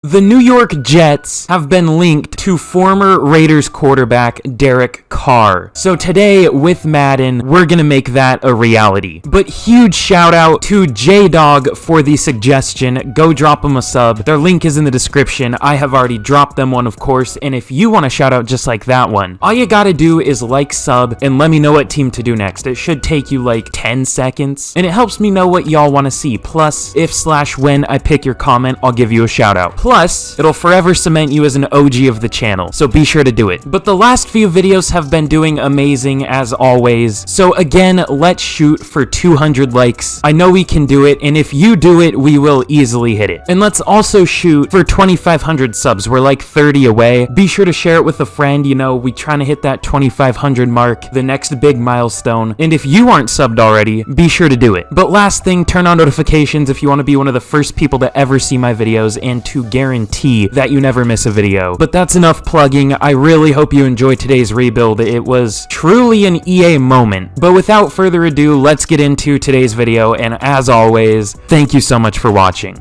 The New York Jets have been linked to former Raiders quarterback Derek Carr. So today with Madden, we're gonna make that a reality. But huge shout out to J-Dog for the suggestion. Go drop them a sub. Their link is in the description. I have already dropped them one, of course. And if you want a shout out just like that one, all you gotta do is like, sub, and let me know what team to do next. It should take you like 10 seconds. And it helps me know what y'all wanna see. Plus, if/when I pick your comment, I'll give you a shout out. Plus, it'll forever cement you as an OG of the channel, so be sure to do it. But the last few videos have been doing amazing as always, so again, let's shoot for 200 likes. I know we can do it, and if you do it, we will easily hit it. And let's also shoot for 2,500 subs. We're like 30 away. Be sure to share it with a friend. You know, we trying to hit that 2,500 mark, the next big milestone. And if you aren't subbed already, be sure to do it. But last thing, turn on notifications if you want to be one of the first people to ever see my videos and to guarantee that you never miss a video. But that's enough plugging. I really hope you enjoyed today's rebuild. It was truly an EA moment. But without further ado, let's get into today's video, and as always, thank you so much for watching.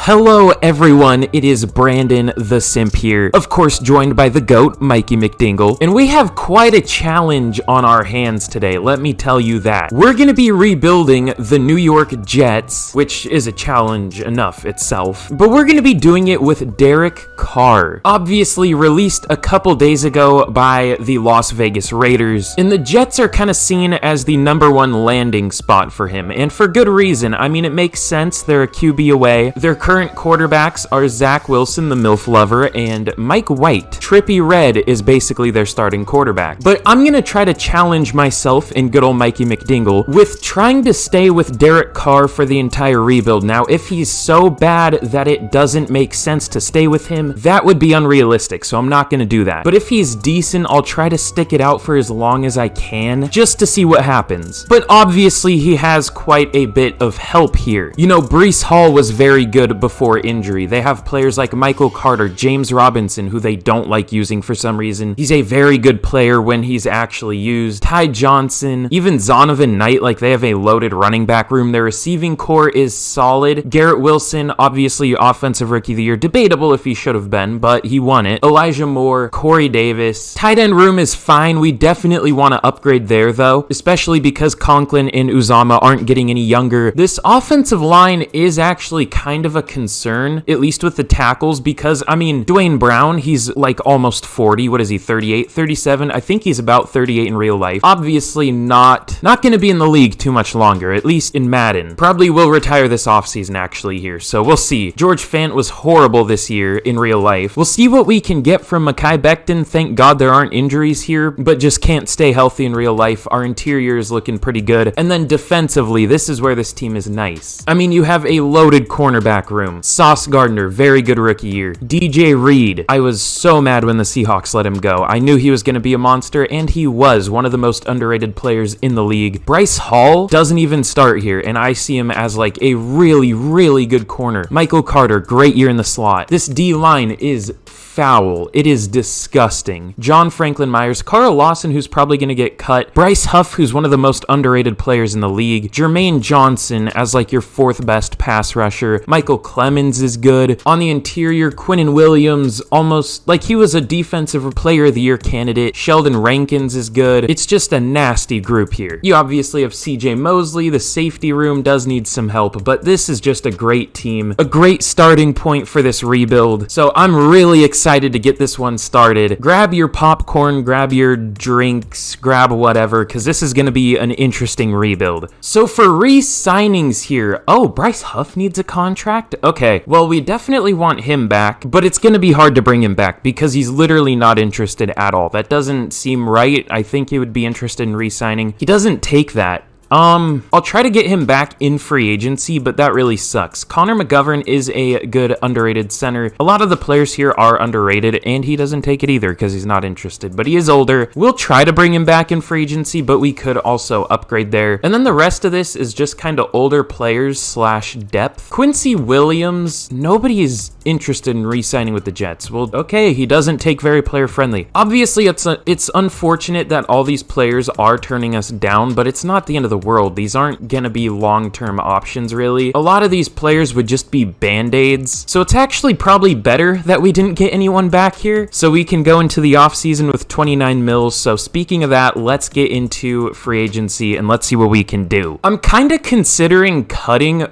Hello everyone, it is Brandon the Simp here, of course joined by the GOAT, Mikey McDingle, and we have quite a challenge on our hands today, let me tell you that. We're gonna be rebuilding the New York Jets, which is a challenge enough itself, but we're gonna be doing it with Derek Carr, obviously released a couple days ago by the Las Vegas Raiders, and the Jets are kind of seen as the #1 landing spot for him, and for good reason. I mean, it makes sense, they're a QB away, they're current quarterbacks are Zach Wilson, the MILF lover, and Mike White. Trippy Red is basically their starting quarterback. But I'm gonna try to challenge myself and good old Mikey McDingle with trying to stay with Derek Carr for the entire rebuild. Now, if he's so bad that it doesn't make sense to stay with him, that would be unrealistic, so I'm not gonna do that. But if he's decent, I'll try to stick it out for as long as I can, just to see what happens. But obviously, he has quite a bit of help here. You know, Breece Hall was very good before injury. They have players like Michael Carter, James Robinson, who they don't like using for some reason. He's a very good player when he's actually used. Ty Johnson, even Zonovan Knight, like they have a loaded running back room. Their receiving core is solid. Garrett Wilson, obviously offensive rookie of the year. Debatable if he should have been, but he won it. Elijah Moore, Corey Davis. Tight end room is fine. We definitely want to upgrade there though, especially because Conklin and Uzama aren't getting any younger. This offensive line is actually kind of a concern, at least with the tackles, because I mean, Dwayne Brown, he's like almost 40. What is he, 38, 37? I think he's about 38 in real life. Obviously not going to be in the league too much longer, at least in Madden. Probably will retire this offseason actually here, so we'll see. George Fant was horrible this year in real life. We'll see what we can get from Mekhi Becton. Thank God there aren't injuries here, but just can't stay healthy in real life. Our interior is looking pretty good. And then defensively, this is where this team is nice. I mean, you have a loaded cornerback room. Sauce Gardner, very good rookie year. DJ Reed, I was so mad when the Seahawks let him go. I knew he was going to be a monster, and he was one of the most underrated players in the league. Bryce Hall doesn't even start here, and I see him as like a really, really good corner. Michael Carter, great year in the slot. This D-line is foul. It is disgusting. John Franklin Myers, Carl Lawson, who's probably going to get cut. Bryce Huff, who's one of the most underrated players in the league. Jermaine Johnson as like your 4th best pass rusher. Michael Clemens is good. On the interior, Quinnen Williams, almost like he was a defensive player of the year candidate. Sheldon Rankins is good. It's just a nasty group here. You obviously have CJ Mosley. The safety room does need some help, but this is just a great team. A great starting point for this rebuild. So I'm really excited to get this one started. Grab your popcorn, grab your drinks, grab whatever, because this is going to be an interesting rebuild. So for re-signings here, oh, Bryce Huff needs a contract? Okay, well, we definitely want him back, but it's going to be hard to bring him back because he's literally not interested at all. That doesn't seem right. I think he would be interested in re-signing. He doesn't take that. I'll try to get him back in free agency, but that really sucks. Connor McGovern is a good underrated center. A lot of the players here are underrated, and he doesn't take it either because he's not interested, but he is older. We'll try to bring him back in free agency, but we could also upgrade there. And then the rest of this is just kind of older players / depth. Quincy Williams, nobody is interested in re-signing with the Jets. Well, okay, he doesn't take very player-friendly. Obviously, it's unfortunate that all these players are turning us down, but it's not the end of the world. These aren't gonna be long-term options, really. A lot of these players would just be band-aids, so it's actually probably better that we didn't get anyone back here, so we can go into the offseason with 29 mils. So speaking of that, let's get into free agency and let's see what we can do. I'm kind of considering cutting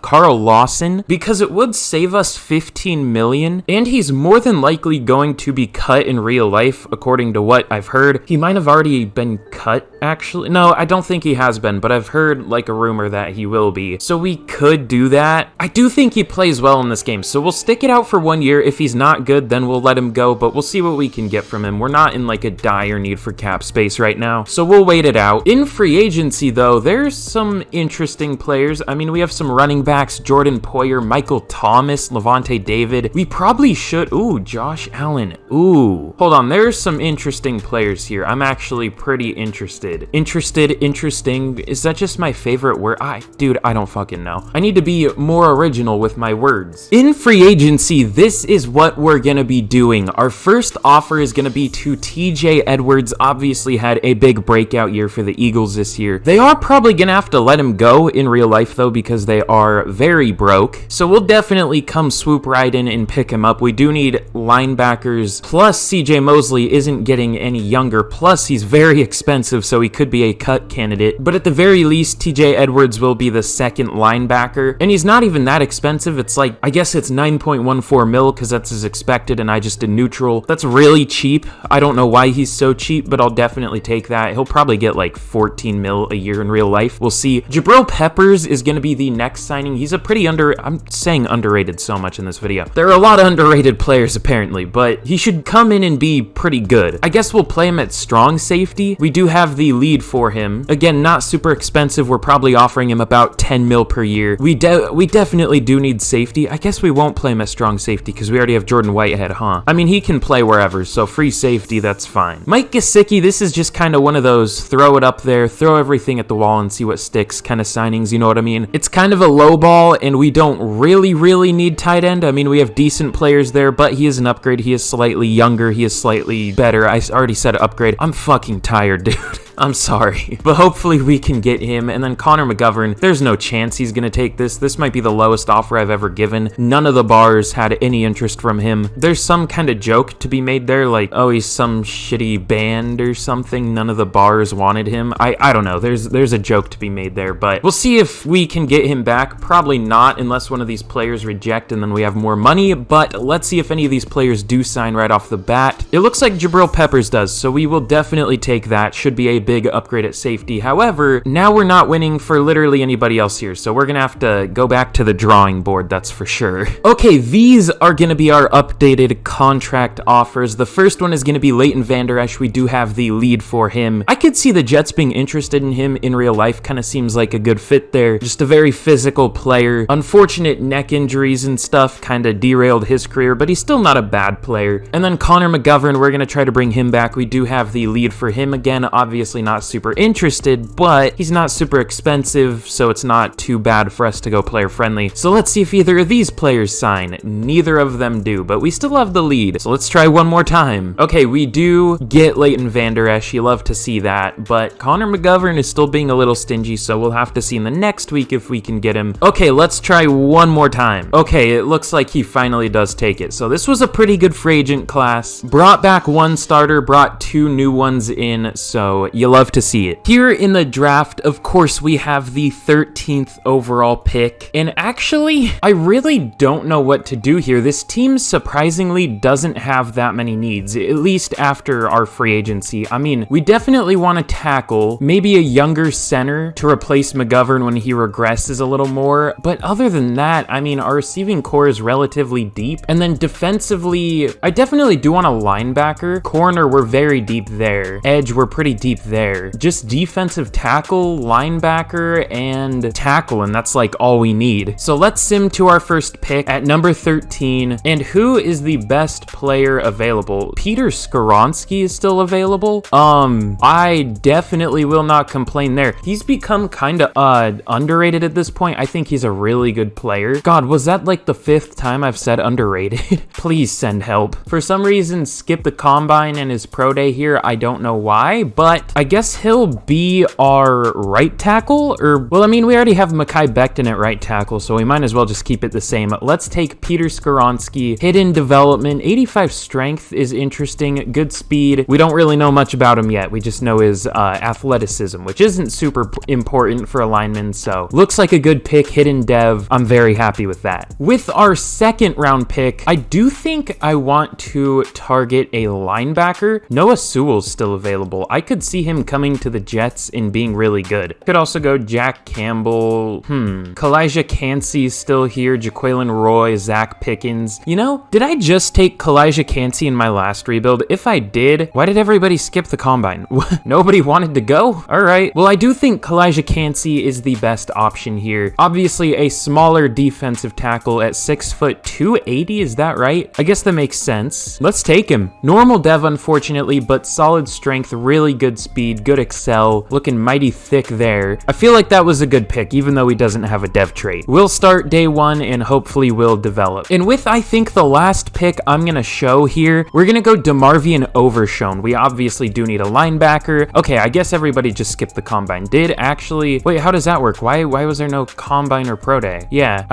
Carl Lawson, because it would save us 15 million, and he's more than likely going to be cut in real life, according to what I've heard. He might have already been cut, actually. No, I don't think he has been, but I've heard like a rumor that he will be. So we could do that. I do think he plays well in this game, so we'll stick it out for 1 year. If he's not good, then we'll let him go, but we'll see what we can get from him. We're not in like a dire need for cap space right now, so we'll wait it out. In free agency, though, there's some interesting players. I mean, we have some running backs, Jordan Poyer, Michael Thomas, Levante David. We probably should, ooh, Josh Allen. Ooh, hold on, there's some interesting players here. I'm actually pretty interested. Interesting. Is that just my favorite word? Dude, I don't fucking know. I need to be more original with my words. In free agency, this is what we're gonna be doing. Our first offer is gonna be to TJ Edwards. Obviously had a big breakout year for the Eagles this year. They are probably gonna have to let him go in real life though, because they are very broke. So we'll definitely come swoop right in and pick him up. We do need linebackers, plus CJ Mosley isn't getting any younger, plus he's very expensive, so he could be a cut candidate. But at the very least, TJ Edwards will be the second linebacker, and he's not even that expensive. It's like, I guess it's 9.14 mil, because that's as expected, and I just did neutral. That's really cheap. I don't know why he's so cheap, but I'll definitely take that. He'll probably get like 14 mil a year in real life. We'll see. Jabril Peppers is going to be the next signing. He's a pretty I'm saying underrated so much in this video. There are a lot of underrated players apparently, but he should come in and be pretty good. I guess we'll play him at strong safety. We do have the lead for him. Again, not super expensive. We're probably offering him about 10 mil per year. We definitely do need safety. I guess we won't play him at strong safety because we already have Jordan Whitehead, huh? I mean, he can play wherever, so free safety, that's fine. Mike Gesicki, this is just kind of one of those throw it up there, throw everything at the wall and see what sticks kind of signings, you know what I mean? It's kind of a low ball, and we don't really need tight end. I mean, we have decent players there, but he is an upgrade. He is slightly younger. He is slightly better. I already said upgrade. I'm fucking tired, dude. I'm sorry, but hopefully we can get him. And then Connor McGovern, there's no chance he's gonna take this. This might be the lowest offer I've ever given. None of the bars had any interest from him. There's some kind of joke to be made there, like, oh, he's some shitty band or something. None of the bars wanted him. I don't know. There's a joke to be made there, but we'll see if we can get him back. Probably not, unless one of these players reject and then we have more money, but let's see if any of these players do sign right off the bat. It looks like Jabril Peppers does, so we will definitely take that. Should be a big upgrade at safety. However, now we're not winning for literally anybody else here, so we're gonna have to go back to the drawing board, that's for sure. Okay, these are gonna be our updated contract offers. The first one is gonna be Leighton Vander Esch. We do have the lead for him. I could see the Jets being interested in him in real life. Kind of seems like a good fit there. Just a very physical player. Unfortunate neck injuries and stuff kind of derailed his career, but he's still not a bad player. And then Connor McGovern, we're gonna try to bring him back. We do have the lead for him again. Obviously not super interested, but he's not super expensive, so it's not too bad for us to go player friendly. So let's see if either of these players sign. Neither of them do, but we still have the lead, so let's try one more time. Okay, we do get Leighton Vander Esch. You love to see that, but Connor McGovern is still being a little stingy, so we'll have to see in the next week if we can get him. Okay, let's try one more time. Okay, it looks like he finally does take it. So this was a pretty good free agent class. Brought back one starter, brought two new ones in, so you love to see it. Here in the draft, of course, we have the 13th overall pick, and actually, I really don't know what to do here. This team surprisingly doesn't have that many needs, at least after our free agency. I mean, we definitely want to tackle, maybe a younger center to replace McGovern when he regresses a little more, but other than that, I mean, our receiving core is relatively deep, and then defensively, I definitely do want a linebacker. Corner, we're very deep there. Edge, we're pretty deep there. there. Just defensive tackle, linebacker, and tackle, and that's like all we need. So let's sim to our first pick at number 13. And who is the best player available? Peter Skoronski is still available. I definitely will not complain there. He's become kind of underrated at this point. I think he's a really good player. God, was that like the 5th time I've said underrated? Please send help. For some reason, skip the combine and his pro day here. I don't know why, but I guess he'll be our right tackle, or, well, I mean, we already have Mekhi Becton at right tackle, so we might as well just keep it the same. Let's take Peter Skoronski. Hidden development, 85 strength is interesting, good speed. We don't really know much about him yet. We just know his athleticism, which isn't super important for a lineman, so looks like a good pick. Hidden dev, I'm very happy with that. With our second round pick, I do think I want to target a linebacker. Noah Sewell's still available. I could see him coming to the Jets and being really good. Could also go Jack Campbell. Kalijah Cansey's still here. Jaquelin Roy, Zach Pickens. You know, did I just take Kalijah Cansey in my last rebuild? If I did, why did everybody skip the combine? Nobody wanted to go? All right. Well, I do think Kalijah Cansey is the best option here. Obviously, a smaller defensive tackle at 6 foot 280. Is that right? I guess that makes sense. Let's take him. Normal dev, unfortunately, but solid strength, really good speed, good excel, looking mighty thick there. I feel like that was a good pick, even though he doesn't have a dev trait. We'll start day 1 and hopefully will develop. And with, I think, the last pick I'm gonna show here, we're gonna go DeMarvion Overshown. We obviously do need a linebacker. Okay, I guess everybody just skipped the combine. Did actually, wait, how does that work? Why was there no combine or pro day? Yeah,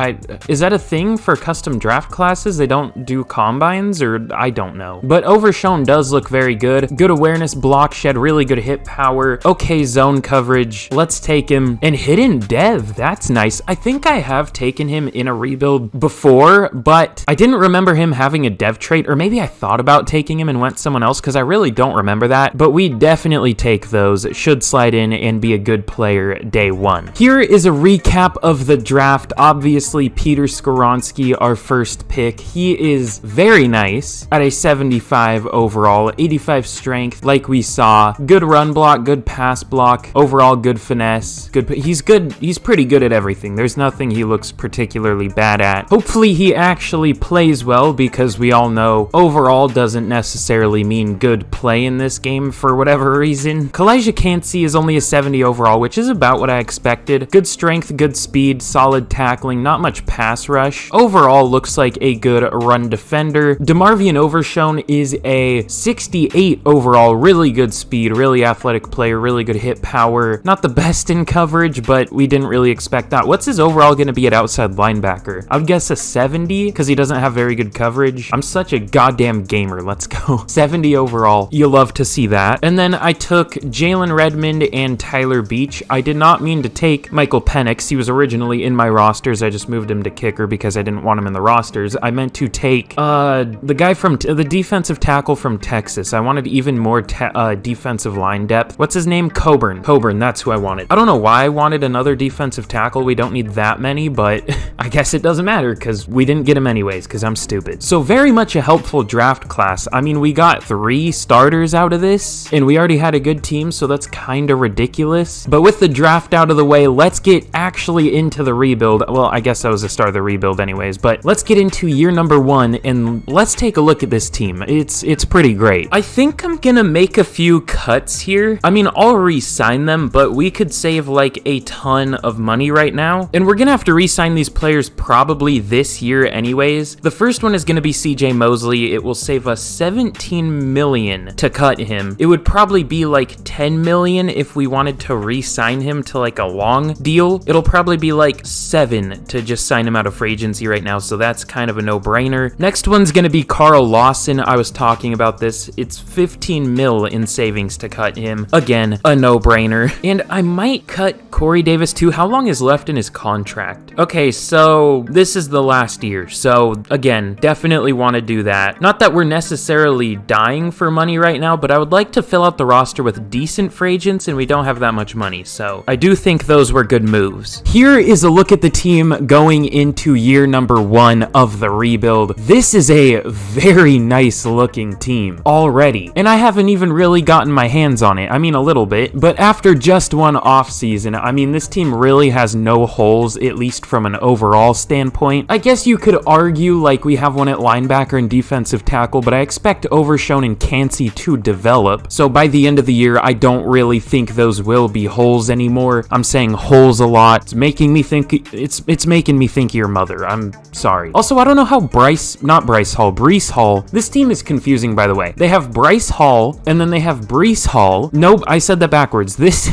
is that a thing for custom draft classes? They don't do combines, or I don't know. But Overshown does look very good. Good awareness, block shed, really good hit power, okay zone coverage. Let's take him. And hidden dev, that's nice. I think I have taken him in a rebuild before, but I didn't remember him having a dev trait, or maybe I thought about taking him and went someone else, because I really don't remember that. But we definitely take those. It should slide in and be a good player day 1. Here is a recap of the draft. Obviously, Peter Skoronski, our first pick. He is very nice at a 75 overall, 85 strength, like we saw. Good run block, good pass block, overall good finesse. He's good. He's pretty good at everything. There's nothing he looks particularly bad at. Hopefully he actually plays well, because we all know overall doesn't necessarily mean good play in this game for whatever reason. Kalijah Cansey is only a 70 overall, which is about what I expected. Good strength, good speed, solid tackling, not much pass rush. Overall looks like a good run defender. DeMarvion Overshown is a 68 overall, really good speed, really athletic player, really good hit power. Not the best in coverage, but we didn't really expect that. What's his overall going to be at outside linebacker? I would guess a 70, because he doesn't have very good coverage. I'm such a goddamn gamer. Let's go. 70 overall. You love to see that. And then I took Jalen Redmond and Tyler Beach. I did not mean to take Michael Penix. He was originally in my rosters. I just moved him to kicker because I didn't want him in the rosters. I meant to take the guy from the defensive tackle from Texas. I wanted even more defensive line depth. What's his name? Coburn. That's who I wanted. I don't know why I wanted another defensive tackle. We don't need that many, but I guess it doesn't matter because we didn't get him anyways because I'm stupid. So very much a helpful draft class. I mean, we got 3 starters out of this and we already had a good team, so that's kind of ridiculous. But with the draft out of the way, let's get actually into the rebuild. Well, I guess that was the start of the rebuild anyways, but let's get into year number 1 and let's take a look at this team. It's pretty great. I think I'm gonna make a few cuts here. I mean, I'll re-sign them, but we could save like a ton of money right now. And we're gonna have to re-sign these players probably this year anyways. The first one is gonna be CJ Mosley. It will save us 17 million to cut him. It would probably be like 10 million if we wanted to re-sign him to like a long deal. It'll probably be like 7 to just sign him out of free agency right now, so that's kind of a no-brainer. Next one's gonna be Carl Lawson. I was talking about this. It's 15 mil in savings to cut him. Again, a no-brainer. And I might cut Corey Davis too. How long is left in his contract? Okay, so this is the last year. So again, definitely want to do that. Not that we're necessarily dying for money right now, but I would like to fill out the roster with decent free agents and we don't have that much money. So I do think those were good moves. Here is a look at the team going into year number 1 of the rebuild. This is a very nice looking team already. And I haven't even really gotten my hands on on it. I mean, a little bit. But after just one offseason, I mean, this team really has no holes, at least from an overall standpoint. I guess you could argue like we have one at linebacker and defensive tackle, but I expect Overshown and Cansey to develop. So by the end of the year, I don't really think those will be holes anymore. I'm saying holes a lot. It's making me think your mother. I'm sorry. Also, I don't know how Breece Hall. This team is confusing, by the way. They have Bryce Hall, and then they have Breece Hall. Nope, I said that backwards. This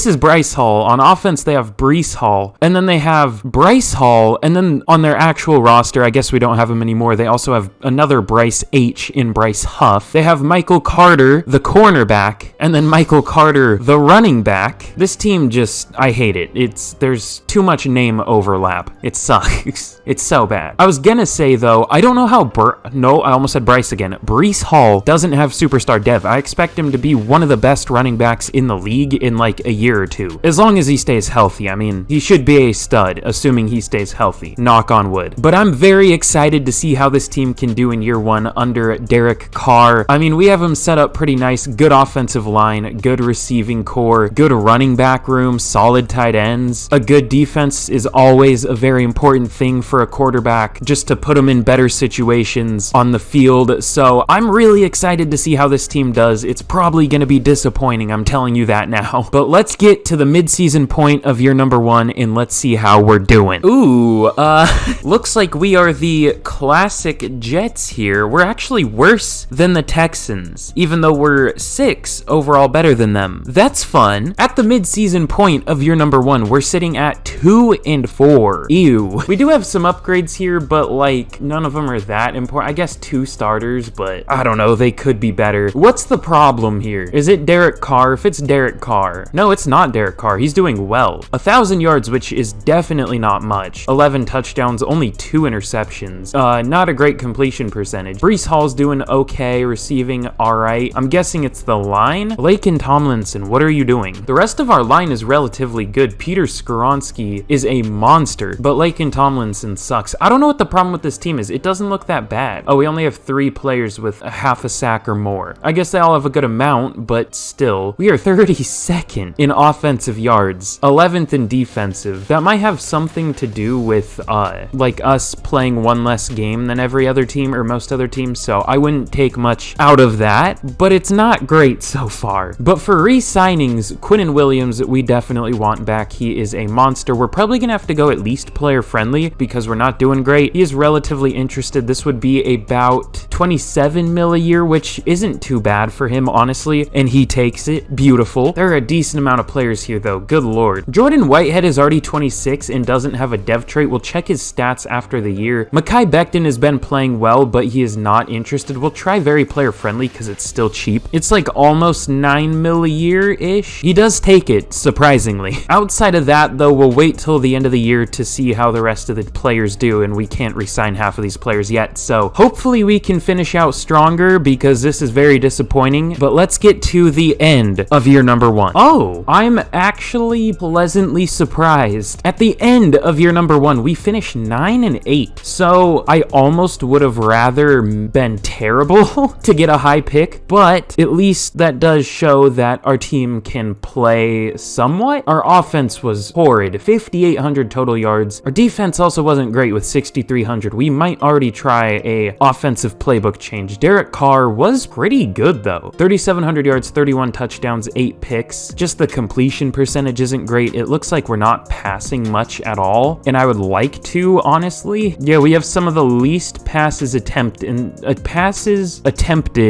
is Bryce Hall. On offense, they have Breece Hall, and then they have Bryce Hall, and then on their actual roster, I guess we don't have him anymore, they also have another Bryce H in Bryce Huff. They have Michael Carter, the cornerback, and then Michael Carter, the running back. This team just, I hate it. There's too much name overlap. It sucks. It's so bad. I was gonna say, though, I don't know how I almost said Bryce again. Breece Hall doesn't have superstar dev. I expect him to be one of the best running backs in the league in like a year or two. As long as he stays healthy. I mean, he should be a stud, assuming he stays healthy. Knock on wood. But I'm very excited to see how this team can do in year one under Derek Carr. I mean, we have him set up pretty nice. Good offensive line, good receiving core, good running back room, solid tight ends. A good defense is always a very important thing for a quarterback, just to put him in better situations on the field. So I'm really excited to see how this team does. It's probably going to be disappointing, I'm telling you that now. But let's get to the midseason point of year number one, and let's see how we're doing. Ooh, looks like we are the classic Jets here. We're actually worse than the Texans, even though we're 6 overall better than them. That's fun. At the midseason point of year number one, we're sitting at 2-4. Ew. We do have some upgrades here, but like none of them are that important. I guess 2 starters, but I don't know, they could be better. What's the problem here? Is it Derek Carr? If it's Derek Carr. No, it's not Derek Carr. He's doing well. 1,000 yards, which is definitely not much. 11 touchdowns, only 2 interceptions. Not a great completion percentage. Breece Hall's doing okay, receiving all right. I'm guessing it's the line. Laken Tomlinson, what are you doing? The rest of our line is relatively good. Peter Skoronski is a monster, but Laken Tomlinson sucks. I don't know what the problem with this team is. It doesn't look that bad. Oh, we only have 3 players with a half a sack or more. I guess they all have a good amount, but still. We are 32nd in offensive yards, 11th in defensive. That might have something to do with like us playing one less game than every other team or most other teams, so I wouldn't take much out of that, but it's not great so far. But for re-signings, Quinnen Williams, we definitely want back. He is a monster. We're probably gonna have to go at least player friendly because we're not doing great. He is relatively interested. This would be about 27 mil a year, which isn't too bad for him, honestly, and he takes it. Beautiful. There are a decent amount of players here, though. Good lord. Jordan Whitehead is already 26 and doesn't have a dev trait. We'll check his stats after the year. Mekhi Becton has been playing well, but he is not interested. We'll try very player friendly because it's still cheap. It's like almost 9 mil a year-ish. He does take it, surprisingly. Outside of that, though, we'll wait till the end of the year to see how the rest of the players do, and we can't re-sign half of these players yet, so hopefully we can finish out stronger because this is very disappointing. But let's get to the end of year number one. Oh, I'm actually pleasantly surprised. At the end of year number one, we finished 9-8, so I almost would have rather been terrible to get a high pick, but at least that does show that our team can play somewhat. Our offense was horrid, 5,800 total yards. Our defense also wasn't great with 6,300. We might already try a offensive playbook change. Derek Carr was pretty good though. 3,700 yards, 31 touchdowns, 8 picks. Just the completion percentage isn't great. It looks like we're not passing much at all, and I would like to, honestly. Yeah, we have some of the least passes attempted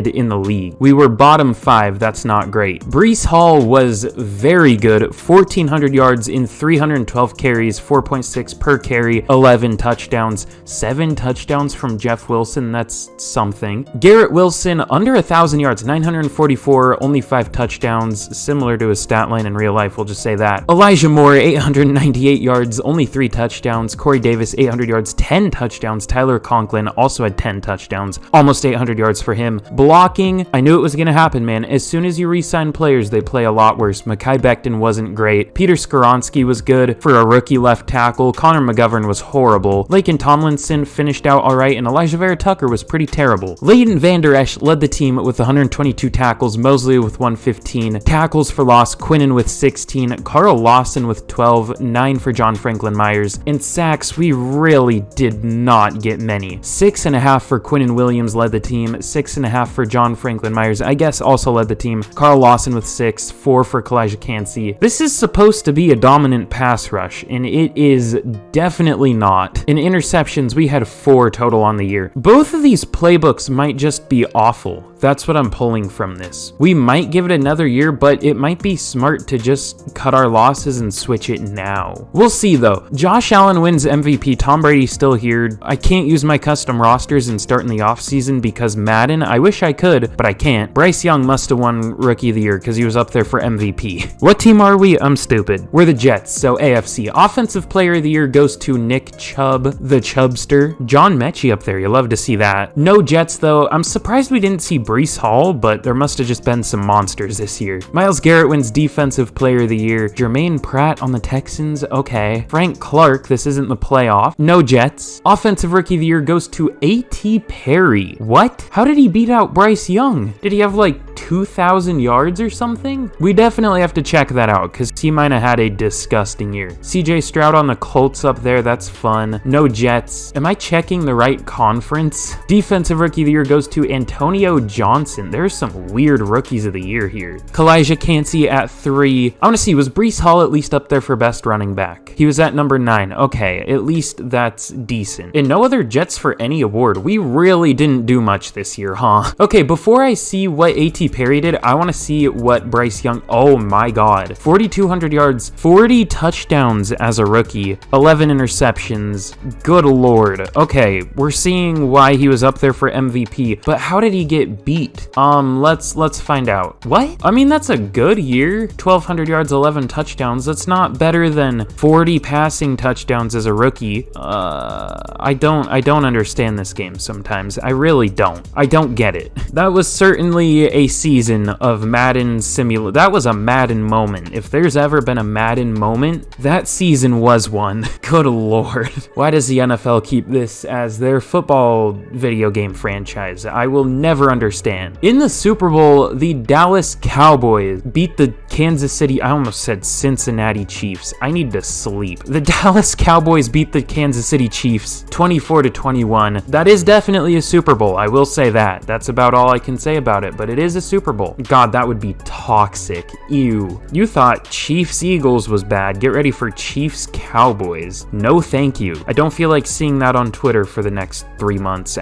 in the league. We were bottom 5. That's not great. Breece Hall was very good. 1,400 yards in 312 carries, 4.6 per carry, 11 touchdowns, 7 touchdowns from Jeff Wilson. That's something. Garrett Wilson, under 1,000 yards, 944, only 5 touchdowns, similar to his stat line in real life, we'll just say that. Elijah Moore, 898 yards, only 3 touchdowns. Corey Davis, 800 yards, 10 touchdowns. Tyler Conklin also had 10 touchdowns, almost 800 yards for him. Blocking, I knew it was going to happen, man. As soon as you re-sign players, they play a lot worse. Mekhi Becton wasn't great. Peter Skoronski was good for a rookie left tackle. Connor McGovern was horrible. Laken Tomlinson finished out all right, and Elijah Vera Tucker was pretty terrible. Leighton Vander Esch led the team with 122 tackles, tackles, Mosley with 115, tackles for loss, Quinnen with 16, Carl Lawson with 12, 9 for John Franklin Myers, and sacks, we really did not get many. 6.5 for Quinnen Williams led the team, 6.5 for John Franklin Myers, I guess also led the team. Carl Lawson with 6, 4 for Kalijah Cansey. This is supposed to be a dominant pass rush, and it is definitely not. In interceptions, we had 4 total on the year. Both of these playbooks might just be awful. That's what I'm pulling from this. We might give it another year, but it might be smart to just cut our losses and switch it now. We'll see though. Josh Allen wins MVP. Tom Brady's still here. I can't use my custom rosters and start in the offseason because Madden, I wish I could, but I can't. Bryce Young must have won Rookie of the Year because he was up there for MVP. What team are we? I'm stupid. We're the Jets, so AFC. Offensive Player of the Year goes to Nick Chubb, the Chubster. John Mechie up there. You love to see that. No Jets though. I'm surprised we didn't see Breece Hall, but there must have just been some monsters this year. Myles Garrett wins Defensive Player of the Year. Jermaine Pratt on the Texans, okay. Frank Clark, this isn't the playoff. No Jets. Offensive Rookie of the Year goes to A.T. Perry. What? How did he beat out Bryce Young? Did he have like 2,000 yards or something? We definitely have to check that out because he might have had a disgusting year. CJ Stroud on the Colts up there, that's fun. No Jets. Am I checking the right conference? Defensive Rookie of the Year goes to Antonio Johnson. There's some weird Rookies of the Year here. Kalijah Cansey at 3. I want to see, was Breece Hall at least up there for best running back? He was at number 9. Okay, at least that's decent. And no other Jets for any award. We really didn't do much this year, huh? Okay, before I see what A.T. Perry did, I want to see what Bryce Young, oh my god. 4,200 yards, 40 touchdowns as a rookie, 11 interceptions. Good lord. Okay, we're seeing why he was up there for MVP, but how did he get beat? Let's find out. What? I mean, that's a good year. 1,200 yards, 11 touchdowns. That's not better than 40 passing touchdowns as a rookie. I don't understand this game sometimes. I really don't. I don't get it. That was certainly a season of Madden simulator. That was a Madden moment. If there's ever been a Madden moment, that season was one. Good lord. Why does the NFL keep this as their football video game franchise? I will never understand. In the Super Bowl, the Dallas Cowboys beat the Kansas City, I almost said Cincinnati Chiefs. I need to sleep. The Dallas Cowboys beat the Kansas City Chiefs 24-21. That is definitely a Super Bowl. I will say that. That's about all I can say about it, but it is a Super Bowl. God, that would be toxic. Ew. You thought Chiefs Eagles was bad. Get ready for Chiefs Cowboys. No thank you. I don't feel like seeing that on Twitter for the next 3 months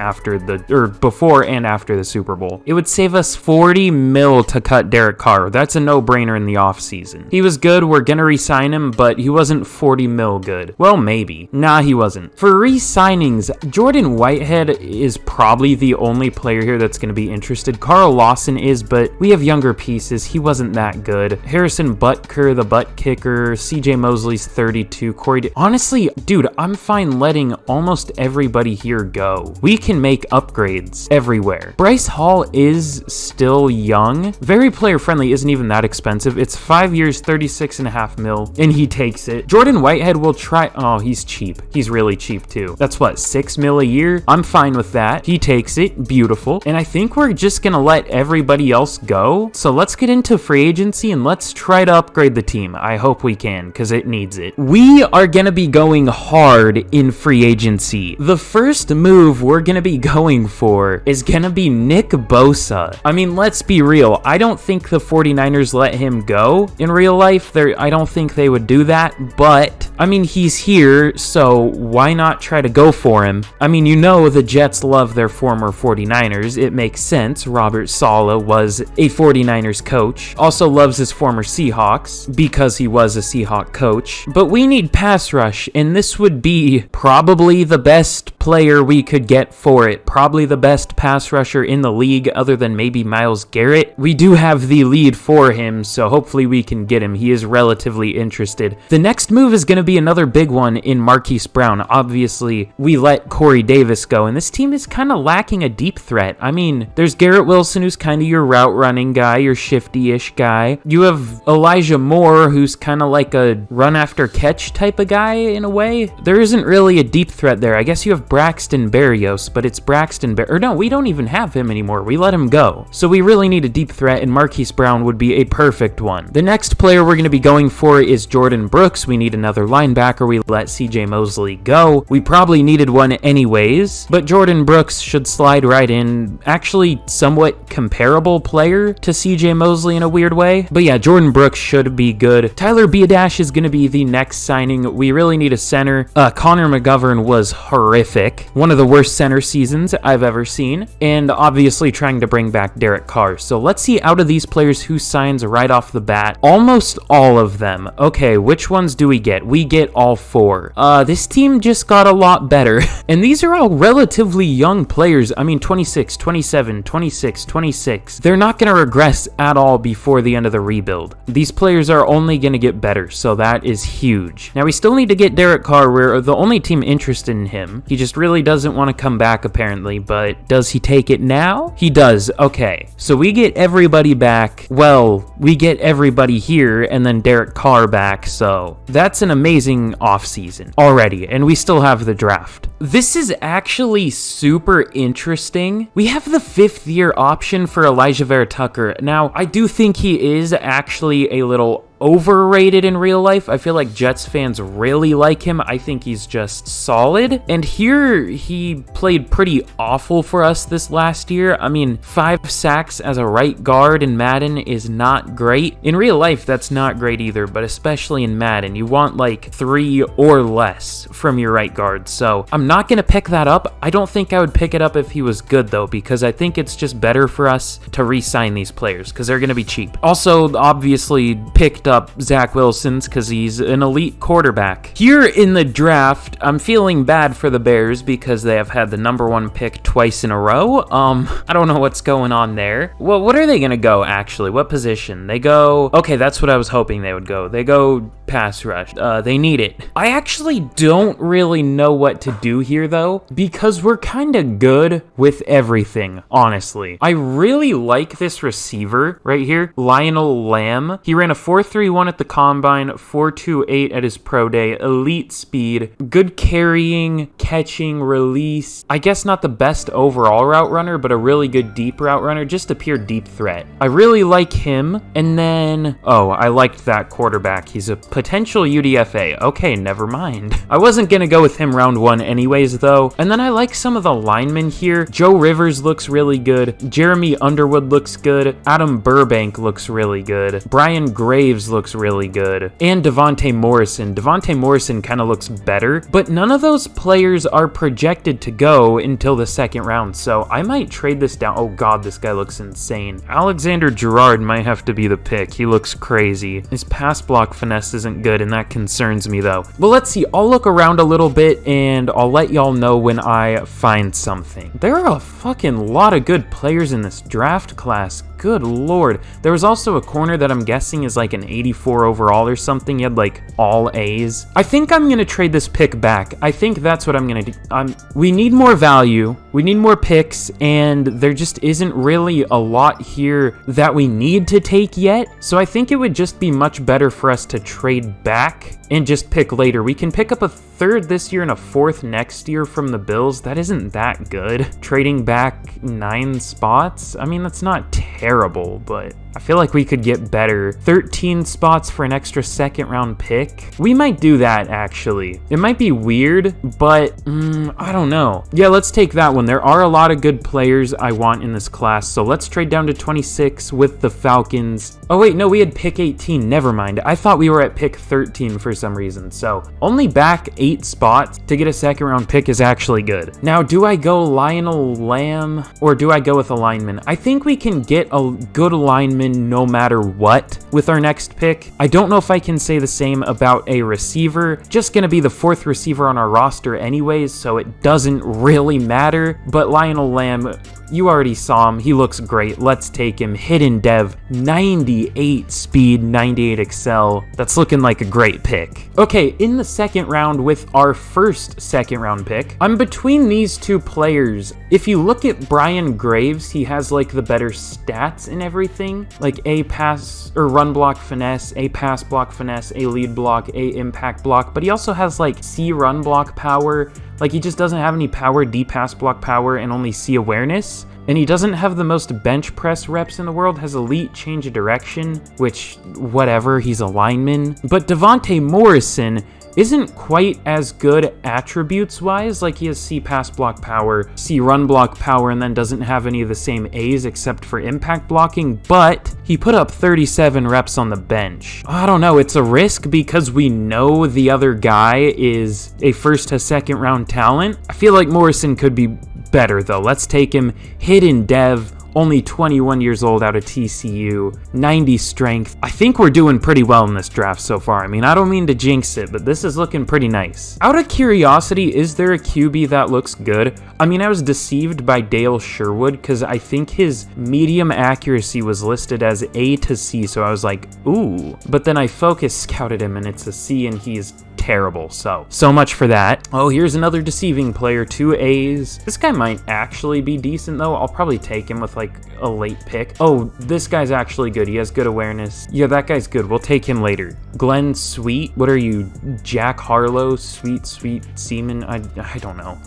before and after the Super Bowl. It would save us $40 million to cut Derek Carr. That's a no-brainer in the offseason. He was good. We're gonna re-sign him, but he wasn't $40 million good. Well, maybe. Nah, he wasn't. For re-signings, Jordan Whitehead is probably the only player here that's gonna be interested. Carl Lawson is, but we have younger pieces. He wasn't that good. Harrison Butker, the butt kicker. CJ Mosley's 32. Honestly, dude, I'm fine letting almost everybody here go. We can make upgrades everywhere. Bryce Hall is still young. Very player friendly, isn't even that expensive. It's 5 years, 36.5 mil, and he takes it. Jordan Whitehead will try. Oh, he's cheap. He's really cheap too. That's what, 6 mil a year? I'm fine with that. He takes it. Beautiful. And I think we're just gonna let everybody else go. So let's get into free agency and let's try to upgrade the team. I hope we can, because it needs it. We are gonna be going hard in free agency. The first move we're gonna be going for is gonna be Nick Bosa. I mean, let's be real. I don't think the 49ers let him go in real life. I don't think they would do that, but I mean, he's here, so why not try to go for him? I mean, you know the Jets love their former 49ers. It makes sense. Robert Saleh was a 49ers coach. Also loves his former Seahawks because he was a Seahawk coach. But we need pass rush, and this would be probably the best player we could get for it. Probably the best pass rusher in the league other than maybe Myles Garrett. We do have the lead for him, so hopefully we can get him. He is relatively interested. The next move is going to be another big one in Marquise Brown. Obviously, we let Corey Davis go, and this team is kind of lacking a deep threat. I mean, there's Garrett Wilson, who's kind of your your route running guy, your shifty-ish guy. You have Elijah Moore, who's kind of like a run after catch type of guy in a way. There isn't really a deep threat there. I guess you have Braxton Berrios, but it's Braxton or no, we don't even have him anymore. We let him go. So we really need a deep threat, and Marquise Brown would be a perfect one. The next player we're going to be going for is Jordan Brooks. We need another linebacker. We let CJ Mosley go. We probably needed one anyways, but Jordan Brooks should slide right in. Actually, somewhat comparable player to CJ Mosley in a weird way. But yeah, Jordan Brooks should be good. Tyler Biadasz is going to be the next signing. We really need a center. Connor McGovern was horrific. One of the worst center seasons I've ever seen. And obviously trying to bring back Derek Carr. So let's see out of these players who signs right off the bat. Almost all of them. Okay, which ones do we get? We get all 4. This team just got a lot better. And these are all relatively young players. I mean, 26, 27, 26, 26. They're not going to regress at all before the end of the rebuild. These players are only going to get better, so that is huge. Now, we still need to get Derek Carr. We're the only team interested in him. He just really doesn't want to come back, apparently, but does he take it now? He does. Okay, so we get everybody back. Well, we get everybody here, and then Derek Carr back, so that's an amazing offseason already, and we still have the draft. This is actually super interesting. We have the 5th year option for Elijah Vera Tucker. Now, I do think he is actually a little overrated in real life. I feel like Jets fans really like him. I think he's just solid. And here he played pretty awful for us this last year. I mean, 5 sacks as a right guard in Madden is not great. In real life, that's not great either, but especially in Madden, you want like 3 or less from your right guard. So I'm not going to pick that up. I don't think I would pick it up if he was good though, because I think it's just better for us to re-sign these players because they're going to be cheap. Also, obviously picked up Zach Wilson's because he's an elite quarterback. Here in the draft, I'm feeling bad for the Bears because they have had the #1 pick twice in a row. I don't know what's going on there. Well, what are they going to go actually? What position? They go, okay, that's what I was hoping they would go. They go pass rush. They need it. I actually don't really know what to do here though, because we're kind of good with everything, honestly. I really like this receiver right here, Lionel Lamb. He ran a 4.31 at the combine, 4.28 at his pro day, elite speed, good carrying, catching, release. I guess not the best overall route runner, but a really good deep route runner, just a pure deep threat. I really like him. And then, oh, I liked that quarterback. He's a potential UDFA. Okay, never mind. I wasn't gonna go with him round 1 anyways though. And then I like some of the linemen here. Joe Rivers looks really good. Jeremy Underwood looks good. Adam Burbank looks really good. Brian Graves looks really good. And Devontae Morrison. Devontae Morrison kind of looks better, but none of those players are projected to go until the 2nd round, so I might trade this down. Oh god, this guy looks insane. Alexander Gerard might have to be the pick. He looks crazy. His pass block finesse isn't good, and that concerns me though. But let's see. I'll look around a little bit, and I'll let y'all know when I find something. There are a fucking lot of good players in this draft class. Good lord. There was also a corner that I'm guessing is like an 84 overall or something. He had like all A's. I think I'm going to trade this pick back. I think that's what I'm going to do. We need more value. We need more picks, and there just isn't really a lot here that we need to take yet. So I think it would just be much better for us to trade back and just pick later. We can pick up a 3rd this year and a 4th next year from the Bills. That isn't that good. Trading back 9 spots? I mean, that's not terrible, but I feel like we could get better. 13 spots for an extra 2nd round pick. We might do that, actually. It might be weird, but I don't know. Yeah, let's take that one. There are a lot of good players I want in this class, so let's trade down to 26 with the Falcons. Oh wait, no, we had pick 18. Never mind. I thought we were at pick 13 for some reason, so only back 8 spots to get a 2nd round pick is actually good. Now, do I go Lionel Lamb or do I go with a lineman? I think we can get a good lineman no matter what with our next pick. I don't know if I can say the same about a receiver. Just gonna be the 4th receiver on our roster anyways, so it doesn't really matter. But Lionel Lamb, You already saw him. He looks great. Let's take him. Hidden Dev, 98 speed, 98 excel. That's looking like a great pick. Okay, in the second round with our first second round pick, I'm between these two players. If you look at Brian Graves, he has like the better stats and everything, like A pass or run block finesse, A pass block finesse, A lead block, A impact block, but he also has like C run block power. Like he just doesn't have any power, D pass block power, and only C awareness. And he doesn't have the most bench press reps in the world, has elite change of direction, which, whatever, he's a lineman. But Devontae Morrison isn't quite as good attributes-wise, like he has C pass block power, C run block power, and then doesn't have any of the same A's except for impact blocking, but he put up 37 reps on the bench. I don't know, it's a risk because we know the other guy is a first to second round talent. I feel like Morrison could be better though. Let's take him. Hidden Dev, only 21 years old out of TCU, 90 strength. I think we're doing pretty well in this draft so far. I mean, I don't mean to jinx it, but this is looking pretty nice. Out of curiosity, is there a QB that looks good? I mean, I was deceived by Dale Sherwood because I think his medium accuracy was listed as A to C, so I was like, ooh. But then I focus scouted him and it's a C and he's terrible, so much for that. Oh, here's another deceiving player, 2 A's. This guy might actually be decent though. I'll probably take him with like a late pick. Oh, this guy's actually good. He has good awareness. Yeah, that guy's good. We'll take him later. Glenn Sweet, what are you, Jack Harlow, Sweet Seaman? I don't know.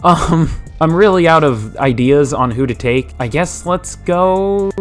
I'm really out of ideas on who to take. I guess let's go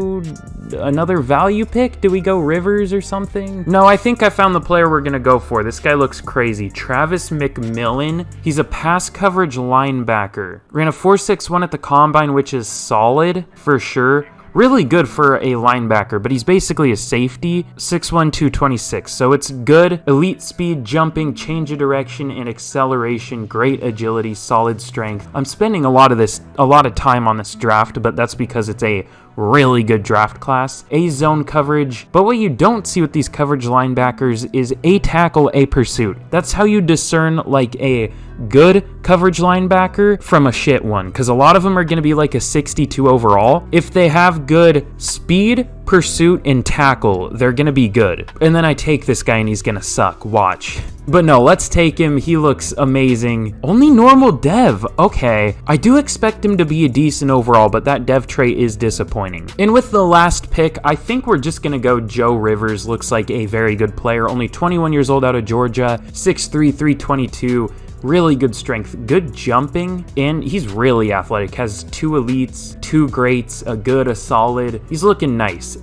another value pick. Do we go Rivers or something? No, I think I found the player we're gonna go for. This guy looks crazy. Travis McMillan. He's a pass coverage linebacker. Ran a 4.61 at the combine, which is solid for sure. Really good for a linebacker, but he's basically a safety. 6'1", 226, so it's good. Elite speed, jumping, change of direction, and acceleration. Great agility, solid strength. I'm spending a lot of time on this draft, but that's because it's a really good draft class. A zone coverage, but what you don't see with these coverage linebackers is a tackle, a pursuit. That's how you discern like a good coverage linebacker from a shit one, because a lot of them are going to be like a 62 overall. If they have good speed, pursuit, and tackle, they're going to be good. And then I take this guy and he's going to suck. Watch. But no, let's take him. He looks amazing. Only normal dev. Okay. I do expect him to be a decent overall, but that dev trait is disappointing. And with the last pick, I think we're just going to go Joe Rivers. Looks like a very good player. Only 21 years old out of Georgia. 6'3", 322. Really good strength, good jumping, and he's really athletic. Has 2 elites, 2 greats, a good, a solid. He's looking nice.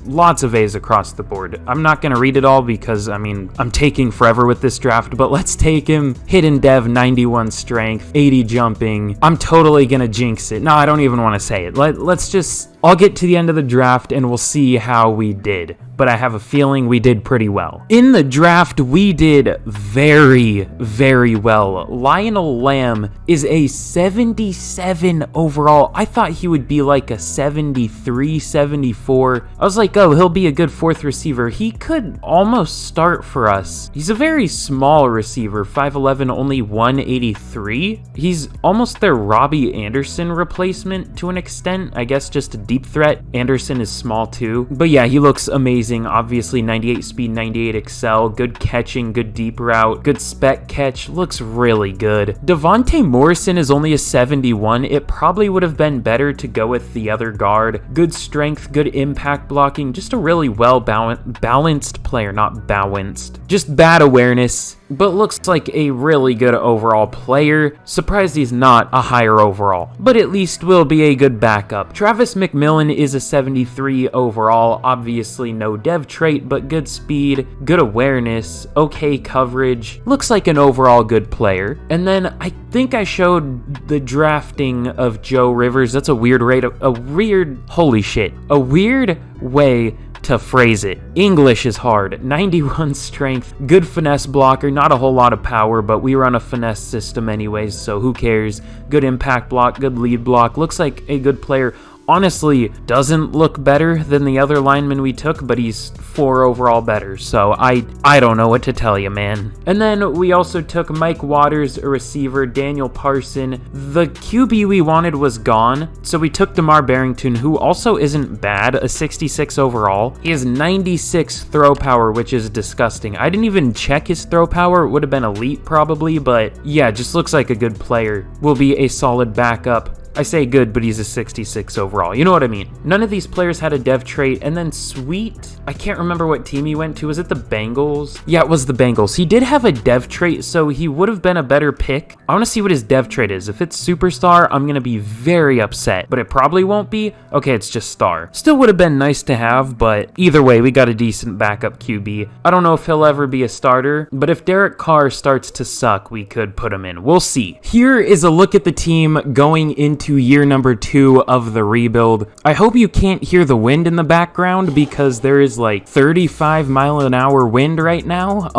Lots of A's across the board. I'm not going to read it all because, I mean, I'm taking forever with this draft, but let's take him. Hidden Dev, 91 strength, 80 jumping. I'm totally going to jinx it. No, I don't even want to say it. I'll get to the end of the draft and we'll see how we did. But I have a feeling we did pretty well. In the draft, we did very, very well. Lionel Lamb is a 77 overall. I thought he would be like a 73, 74. I was like, oh, he'll be a good 4th receiver. He could almost start for us. He's a very small receiver, 5'11", only 183. He's almost their Robbie Anderson replacement to an extent. I guess just a deep threat. Anderson is small too. But yeah, he looks amazing. Obviously 98 speed, 98 excel, good catching, good deep route, good spec catch, looks really good. Devontae Morrison is only a 71. It probably would have been better to go with the other guard. Good strength, good impact blocking, just a really well balanced player, not balanced. Just bad awareness, but looks like a really good overall player. Surprised he's not a higher overall, but at least will be a good backup. Travis McMillan is a 73 overall, obviously no dev trait, but good speed, good awareness, okay coverage, looks like an overall good player. And then I think I showed the drafting of Joe Rivers. That's a weird weird way to phrase it. English is hard. 91 strength, good finesse blocker, not a whole lot of power, but we run a finesse system anyways, so who cares? Good impact block, good lead block, looks like a good player. honestly doesn't look better than the other lineman we took, but he's 4 overall better, so I don't know what to tell you, man. And then we also took Mike Waters, a receiver, Daniel Parson. The QB we wanted was gone, so we took DeMar Barrington, who also isn't bad, a 66 overall. He has 96 throw power, which is disgusting. I didn't even check his throw power. It would have been elite probably, but yeah, just looks like a good player. Will be a solid backup. I say good, but he's a 66 overall. You know what I mean? None of these players had a dev trait. And then Sweet, I can't remember what team he went to. Was it the Bengals? Yeah, it was the Bengals. He did have a dev trait, so he would have been a better pick. I want to see what his dev trait is. If it's superstar, I'm going to be very upset, but it probably won't be. Okay, it's just star. Still would have been nice to have, but either way, we got a decent backup QB. I don't know if he'll ever be a starter, but if Derek Carr starts to suck, we could put him in. We'll see. Here is a look at the team going into year number 2 of the rebuild. I hope you can't hear the wind in the background because there is like 35-mile-an-hour wind right now.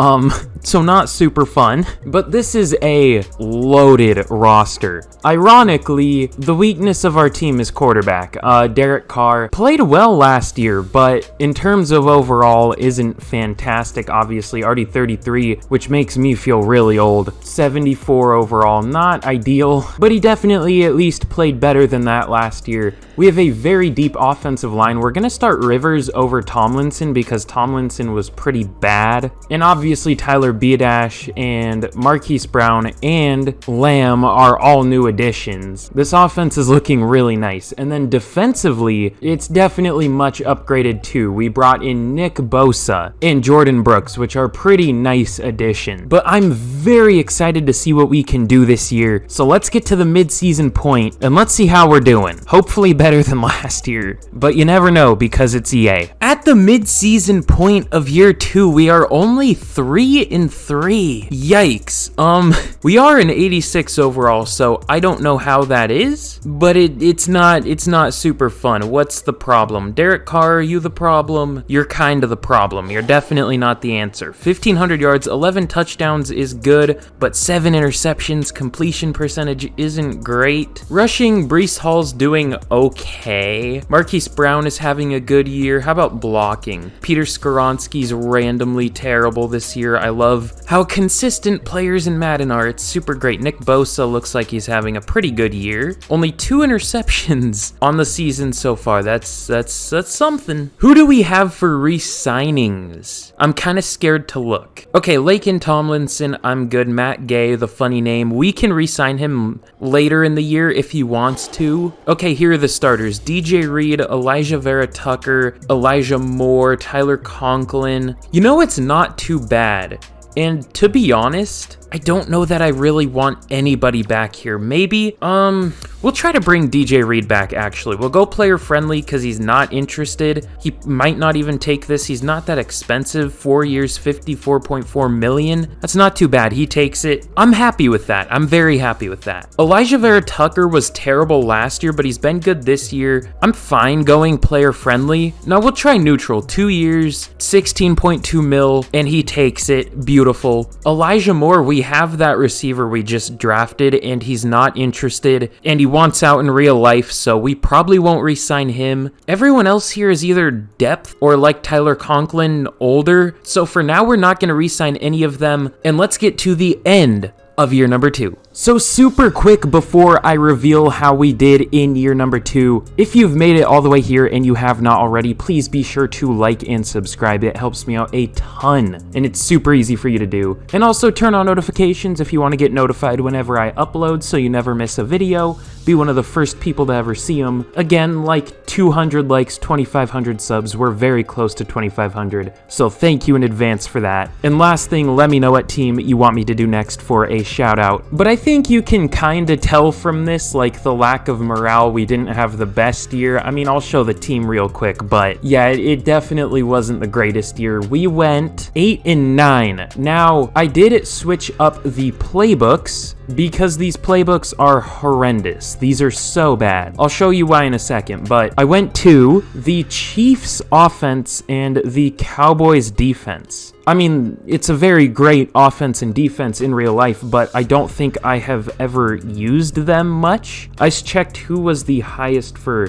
So not super fun, but this is a loaded roster. Ironically, the weakness of our team is quarterback. Derek Carr played well last year, but in terms of overall isn't fantastic, obviously. Already 33, which makes me feel really old. 74 overall, not ideal, but he definitely at least played better than that last year. We have a very deep offensive line. We're going to start Rivers over Tomlinson because Tomlinson was pretty bad. And obviously Tyler Biadasz and Marquise Brown and Lamb are all new additions. This offense is looking really nice. And then defensively, it's definitely much upgraded too. We brought in Nick Bosa and Jordan Brooks, which are pretty nice additions. But I'm very excited to see what we can do this year. So let's get to the mid-season point and let's see how we're doing. Hopefully better than last year, but you never know because it's EA. At the mid-season point of year 2, we are only 3-3. Yikes. We are an 86 overall, so I don't know how that is, but it's not super fun. What's the problem? Derek Carr, are you the problem? You're kind of the problem. You're definitely not the answer. 1,500 yards, 11 touchdowns is good, but 7 interceptions, completion percentage isn't great. Rushing, Breece Hall's doing okay. Marquise Brown is having a good year. How about blocking? Peter Skoronski's randomly terrible this year. I love how consistent players in Madden are. It's super great. Nick Bosa looks like he's having a pretty good year. Only 2 interceptions on the season so far. That's something. Who do we have for re-signings? I'm kind of scared to look. Okay, Laken Tomlinson, I'm good. Matt Gay, the funny name. We can re-sign him later in the year if he wants to. Okay, here are the starters. DJ Reed, Elijah Vera Tucker, Elijah Moore, Tyler Conklin. You know, it's not too bad. And to be honest, I don't know that I really want anybody back here. Maybe, we'll try to bring DJ Reed back, actually. We'll go player friendly because he's not interested. He might not even take this. He's not that expensive. 4 years, 54.4 million. That's not too bad. He takes it. I'm happy with that. I'm very happy with that. Elijah Vera Tucker was terrible last year, but he's been good this year. I'm fine going player friendly. Now we'll try neutral. 2 years, 16.2 mil, and he takes it. Beautiful. Elijah Moore, we have that receiver we just drafted and he's not interested and he wants out in real life, so we probably won't re-sign him. Everyone else here is either depth or like Tyler Conklin, older, so for now we're not going to re-sign any of them. And let's get to the end of year number 2. So super quick before I reveal how we did in year number 2, if you've made it all the way here and you have not already, please be sure to like and subscribe. It helps me out a ton and it's super easy for you to do. And also turn on notifications if you want to get notified whenever I upload so you never miss a video. Be one of the first people to ever see them. Again, like 200 likes, 2,500 subs. We're very close to 2,500. So thank you in advance for that. And last thing, let me know what team you want me to do next for a shout out. But I think you can kind of tell from this, like the lack of morale. We didn't have the best year. I mean, I'll show the team real quick, but yeah, it definitely wasn't the greatest year. We went 8-9. Now, I did switch up the playbooks because these playbooks are horrendous. These are so bad. I'll show you why in a second, but I went to the Chiefs offense and the Cowboys defense. I mean, it's a very great offense and defense in real life, but I don't think I have ever used them much. I checked who was the highest for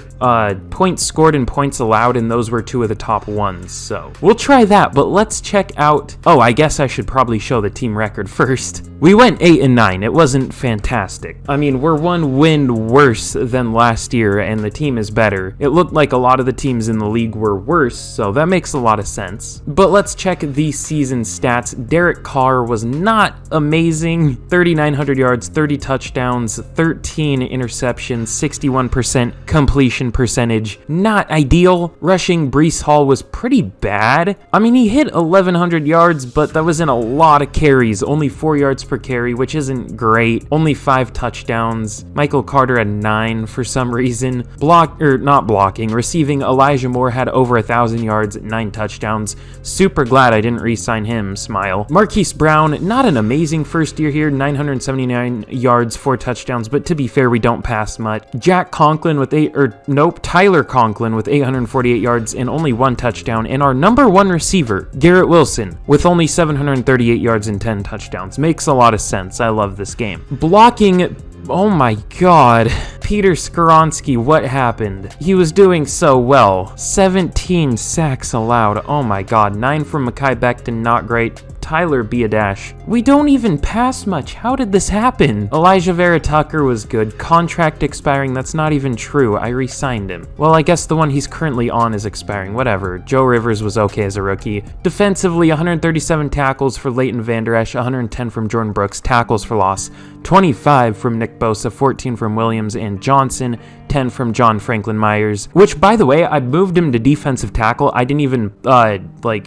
points scored and points allowed, and those were two of the top ones, so we'll try that. But let's check out, oh, I guess I should probably show the team record first. We went 8-9. It wasn't fantastic. I mean, we're one win worse than last year, and the team is better. It looked like a lot of the teams in the league were worse, so that makes a lot of sense. But let's check the season stats. Derek Carr was not amazing. 3,900 yards, 30 touchdowns, 13 interceptions, 61% completion percentage. Not ideal. Rushing, Breece Hall was pretty bad. I mean, he hit 1,100 yards, but that was in a lot of carries. Only 4 yards per carry, which isn't great. Only 5 touchdowns. Michael Carter had 9 for some reason. Not blocking. Receiving, Elijah Moore had over 1,000 yards, 9 touchdowns. Super glad I didn't re-sign him, smile. Marquise Brown, not an amazing first year here, 979 yards, 4 touchdowns, but to be fair, we don't pass much. Tyler Conklin with 848 yards and only 1 touchdown, and our number 1 receiver, Garrett Wilson, with only 738 yards and 10 touchdowns. Makes a lot of sense. I love this game. Blocking, oh my god. Peter Skoronski, what happened? He was doing so well. 17 sacks allowed. Oh my god. 9 from Mekhi Becton, not great. Tyler Biadash. We don't even pass much. How did this happen? Elijah Vera Tucker was good. Contract expiring. That's not even true. I re-signed him. Well, I guess the one he's currently on is expiring. Whatever. Joe Rivers was okay as a rookie. Defensively, 137 tackles for Leighton Vander Esch, 110 from Jordan Brooks, tackles for loss, 25 from Nick Bosa, 14 from Williams and Johnson, 10 from John Franklin Myers, which, by the way, I moved him to defensive tackle. I didn't even,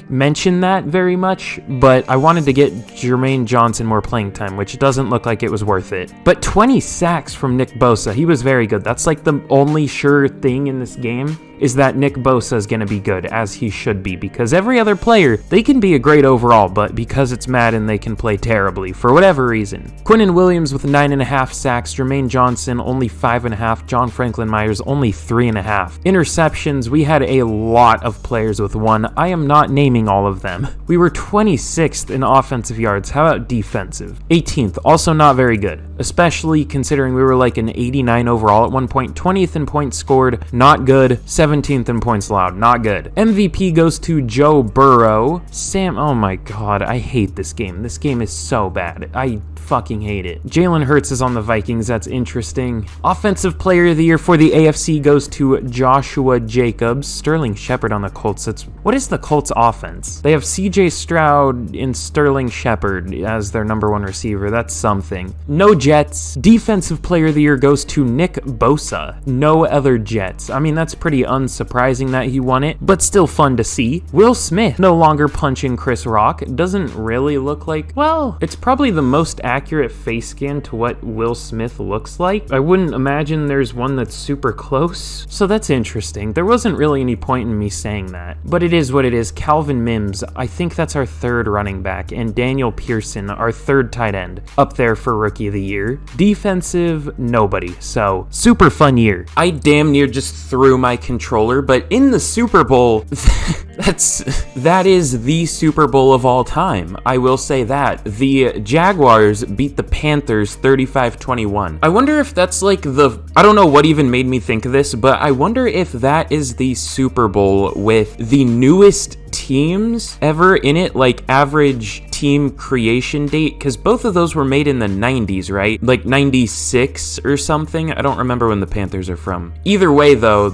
mention that very much, but I wanted to get Jermaine Johnson more playing time, which doesn't look like it was worth it. But 20 sacks from Nick Bosa. He was very good. That's like the only sure thing in this game, is that Nick Bosa is going to be good, as he should be, because every other player, they can be a great overall, but because it's Madden, they can play terribly, for whatever reason. Quinnen Williams with 9.5 sacks, Jermaine Johnson only 5.5, John Franklin Myers only 3.5. Interceptions, we had a lot of players with 1. I am not naming all of them. We were 26th in offensive yards. How about defensive? 18th, also not very good, especially considering we were like an 89 overall at one point. 20th in points scored, not good. 17th in points allowed, not good. MVP goes to Joe Burrow. Oh my god, I hate this game. This game is so bad. I fucking hate it. Jalen Hurts is on the Vikings. That's interesting. Offensive player of the year for the AFC goes to Joshua Jacobs. Sterling Shepard on the Colts. What is the Colts offense? They have CJ Stroud and Sterling Shepard as their number 1 receiver. That's something. No Jets. Defensive player of the year goes to Nick Bosa. No other Jets. I mean, that's pretty unsurprising that he won it, but still fun to see. Will Smith no longer punching Chris Rock. It doesn't really look like, well, it's probably the most accurate face scan to what Will Smith looks like. I wouldn't imagine there's one that's super close, so that's interesting. There wasn't really any point in me saying that, but it is what it is. Calvin Mims, I think that's our 3rd running back, and Daniel Pearson, our 3rd tight end, up there for Rookie of the Year. Defensive, nobody, so super fun year. I damn near just threw my controller, but in the Super Bowl, that is the Super Bowl of all time. I will say that. The Jaguars beat the Panthers 35-21. I wonder if that's like I don't know what even made me think of this, but I wonder if that is the Super Bowl with the newest teams ever in it, like average team creation date, because both of those were made in the 90s, right? Like 96 or something. I don't remember when the Panthers are from. Either way, though,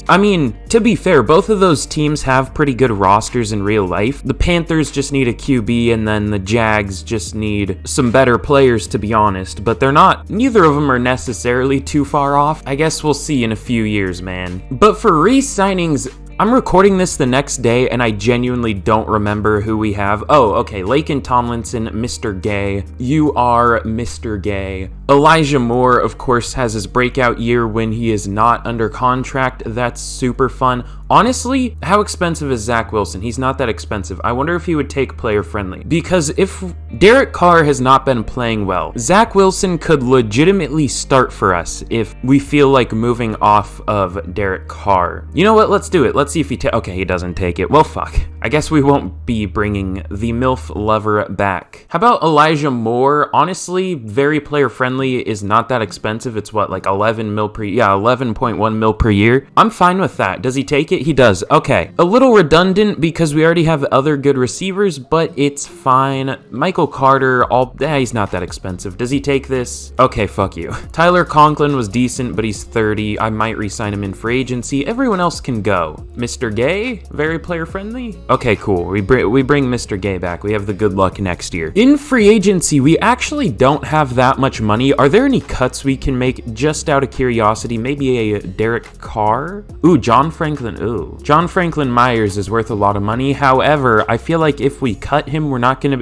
I mean, to be fair, both of those teams have pretty good rosters in real life. The Panthers just need a QB, and then the Jags just need some better players, to be honest, but neither of them are necessarily too far off. I guess we'll see in a few years, man. But for re-signings, I'm recording this the next day, and I genuinely don't remember who we have. Oh, okay, Laken Tomlinson, Mr. Gay. You are Mr. Gay. Elijah Moore, of course, has his breakout year when he is not under contract. That's super fun. Honestly, how expensive is Zach Wilson? He's not that expensive. I wonder if he would take player friendly. Because if Derek Carr has not been playing well, Zach Wilson could legitimately start for us if we feel like moving off of Derek Carr. You know what? Let's do it. Let's see if he okay, he doesn't take it. Well, fuck. I guess we won't be bringing the MILF lover back. How about Elijah Moore? Honestly, very player friendly, is not that expensive. It's what, like 11 mil per, yeah, 11.1 mil per year. I'm fine with that. Does he take it? He does. Okay. A little redundant because we already have other good receivers, but it's fine. Michael Carter, he's not that expensive. Does he take this? Okay, fuck you. Tyler Conklin was decent, but he's 30. I might re-sign him in free agency. Everyone else can go. Mr. Gay, very player friendly. Okay, cool. We bring Mr. Gay back. We have the good luck next year. In free agency, we actually don't have that much money. Are there any cuts we can make just out of curiosity? Maybe a Derek Carr? Ooh, John Franklin. Ooh. John Franklin Myers is worth a lot of money. However, I feel like if we cut him,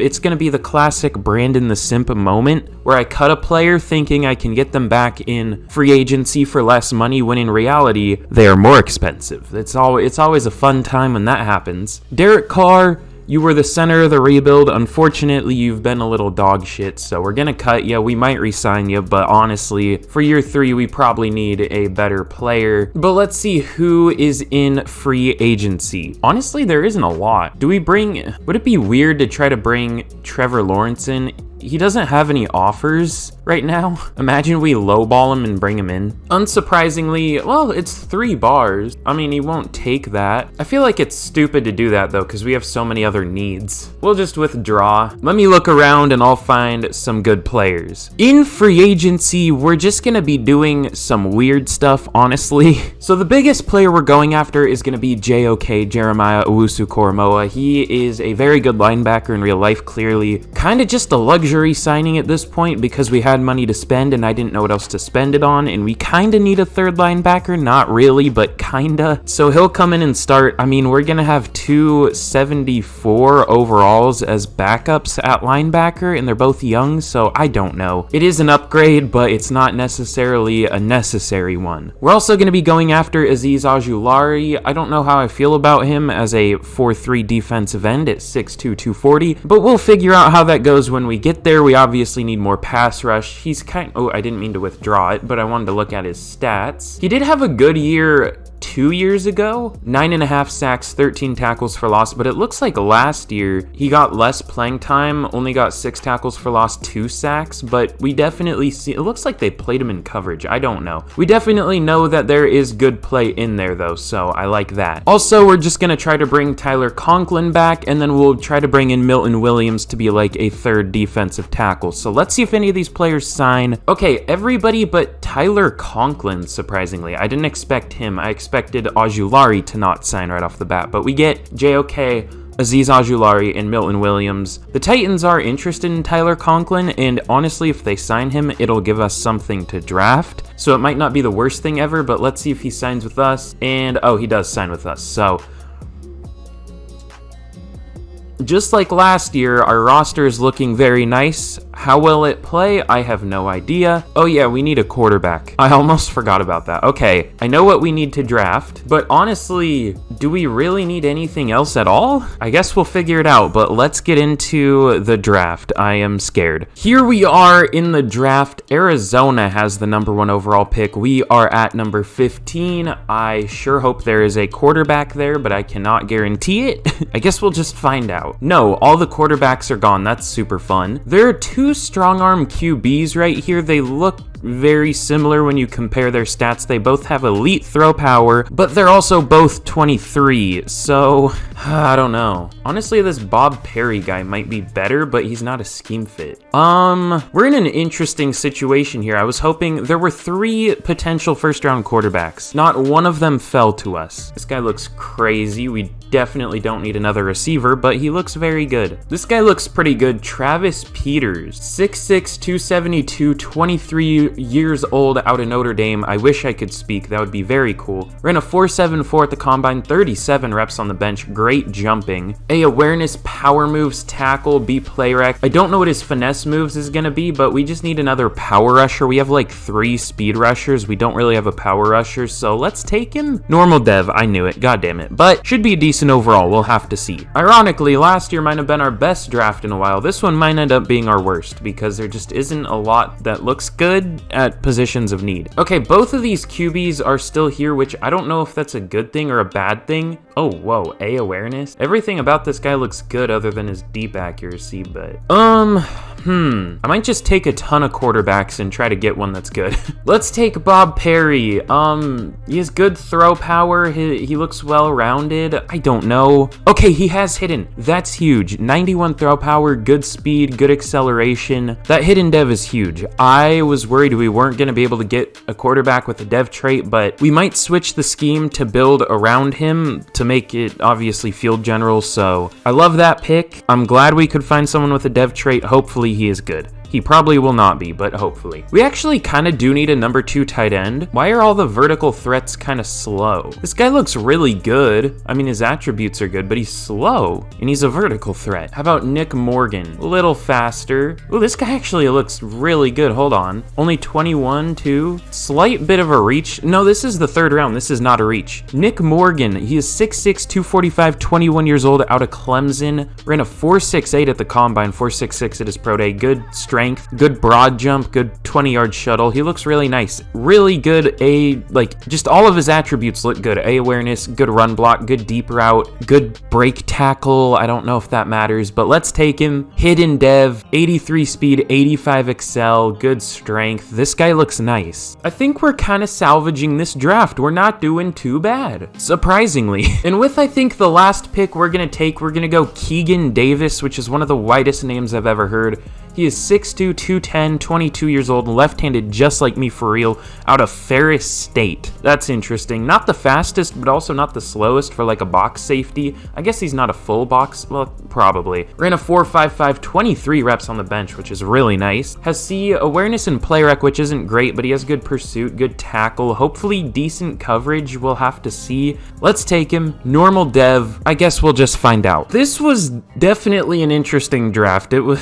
it's gonna be the classic Brandon the Simp moment where I cut a player thinking I can get them back in free agency for less money when in reality, they are more expensive. It's always a fun time when that happens. Derek Carr, you were the center of the rebuild. Unfortunately, you've been a little dog shit, so we're gonna cut you. We might re-sign you, but honestly, for year 3, we probably need a better player. But let's see who is in free agency. Honestly, there isn't a lot. Would it be weird to try to bring Trevor Lawrence in? He doesn't have any offers right now. Imagine we lowball him and bring him in. Unsurprisingly, well, it's 3 bars. I mean, he won't take that. I feel like it's stupid to do that though, because we have so many other needs. We'll just withdraw. Let me look around and I'll find some good players. In free agency, we're just gonna be doing some weird stuff, honestly. So the biggest player we're going after is gonna be JOK, Jeremiah Owusu-Koramoah. He is a very good linebacker in real life, clearly. Kind of just a luxury signing at this point because we had money to spend and I didn't know what else to spend it on, and we kind of need a third linebacker. Not really, but kinda. So he'll come in and start. I mean, we're gonna have 274 overalls as backups at linebacker, and they're both young, so I don't know. It is an upgrade, but it's not necessarily a necessary one. We're also gonna be going after Azeez Ojulari. I don't know how I feel about him as a 4-3 defensive end at 6'2", 240, but we'll figure out how that goes when we get there. We obviously need more pass rush. Oh, I didn't mean to withdraw it, but I wanted to look at his stats. He did have a good year 2 years ago, 9.5 sacks, 13 tackles for loss, but it looks like last year he got less playing time, only got 6 tackles for loss, 2 sacks, but we definitely see, it looks like they played him in coverage. I don't know. We definitely know that there is good play in there though, so I like that. Also, we're just gonna try to bring Tyler Conklin back, and then we'll try to bring in Milton Williams to be like a third defensive tackle. So let's see if any of these players sign. Okay, everybody but Tyler Conklin, surprisingly. I didn't expect him. I expected Ojulari to not sign right off the bat, but we get JOK, Azeez Ojulari, and Milton Williams. The Titans are interested in Tyler Conklin, and honestly, if they sign him, it'll give us something to draft. So it might not be the worst thing ever, but let's see if he signs with us. And oh, he does sign with us. So just like last year, our roster is looking very nice. How will it play? I have no idea. Oh yeah, we need a quarterback. I almost forgot about that. Okay, I know what we need to draft, but honestly, do we really need anything else at all? I guess we'll figure it out, but let's get into the draft. I am scared. Here we are in the draft. Arizona has the #1 overall pick. We are at number 15. I sure hope there is a quarterback there, but I cannot guarantee it. I guess we'll just find out. No, all the quarterbacks are gone. That's super fun. There are 2 strong arm QBs right here. They look very similar when you compare their stats. They both have elite throw power, but they're also both 23, so I don't know. Honestly, this Bob Perry guy might be better, but he's not a scheme fit. We're in an interesting situation here. I was hoping there were 3 potential first-round quarterbacks. Not one of them fell to us. This guy looks crazy. We definitely don't need another receiver, but he looks very good. This guy looks pretty good. Travis Peters, 6'6", 272, 23 years old, out of Notre Dame. I wish I could speak. That would be very cool. Ran a 4.74 at the combine, 37 reps on the bench. Great jumping. A awareness, power moves, tackle, B play rec. I don't know what his finesse moves is gonna be, but we just need another power rusher. We have like 3 speed rushers. We don't really have a power rusher, so let's take him. Normal dev. I knew it. God damn it. But should be a decent overall. We'll have to see. Ironically, last year might have been our best draft in a while. This one might end up being our worst because there just isn't a lot that looks good. at positions of need. Okay, both of these QBs are still here, which I don't know if that's a good thing or a bad thing. Oh, whoa, A awareness? Everything about this guy looks good other than his deep accuracy, but... I might just take a ton of quarterbacks and try to get one that's good. Let's take Bob Perry. He has good throw power. He looks well-rounded. I don't know. Okay, he has hidden. That's huge. 91 throw power, good speed, good acceleration. That hidden dev is huge. I was worried we weren't going to be able to get a quarterback with a dev trait, but we might switch the scheme to build around him to make it obviously field general, so I love that pick. I'm glad we could find someone with a dev trait. Hopefully he is good. He probably will not be, but hopefully. We actually kind of do need a number 2 tight end. Why are all the vertical threats kind of slow? This guy looks really good. I mean, his attributes are good, but he's slow, and he's a vertical threat. How about Nick Morgan? A little faster. Oh, this guy actually looks really good. Hold on. Only 21, too. Slight bit of a reach. No, this is the 3rd round. This is not a reach. Nick Morgan. He is 6'6", 245, 21 years old, out of Clemson. Ran a 4.68 at the combine, 4.66 at his pro day. Good strength. Good broad jump, good 20-yard shuttle. He looks really nice. Really good just all of his attributes look good. A awareness, good run block, good deep route, good break tackle. I don't know if that matters, but let's take him. Hidden dev, 83 speed, 85 excel, good strength. This guy looks nice. I think we're kind of salvaging this draft. We're not doing too bad, surprisingly. And with, I think, the last pick we're going to go Keegan Davis, which is one of the widest names I've ever heard. He is 6'2", 210, 22 years old, left-handed just like me for real, out of Ferris State. That's interesting. Not the fastest, but also not the slowest for like a box safety. I guess he's not a full box, well, probably. Ran a 4.55, 23 reps on the bench, which is really nice. Has C awareness and play rec, which isn't great, but he has good pursuit, good tackle, hopefully decent coverage. We'll have to see. Let's take him. Normal dev. I guess we'll just find out. This was definitely an interesting draft. It was...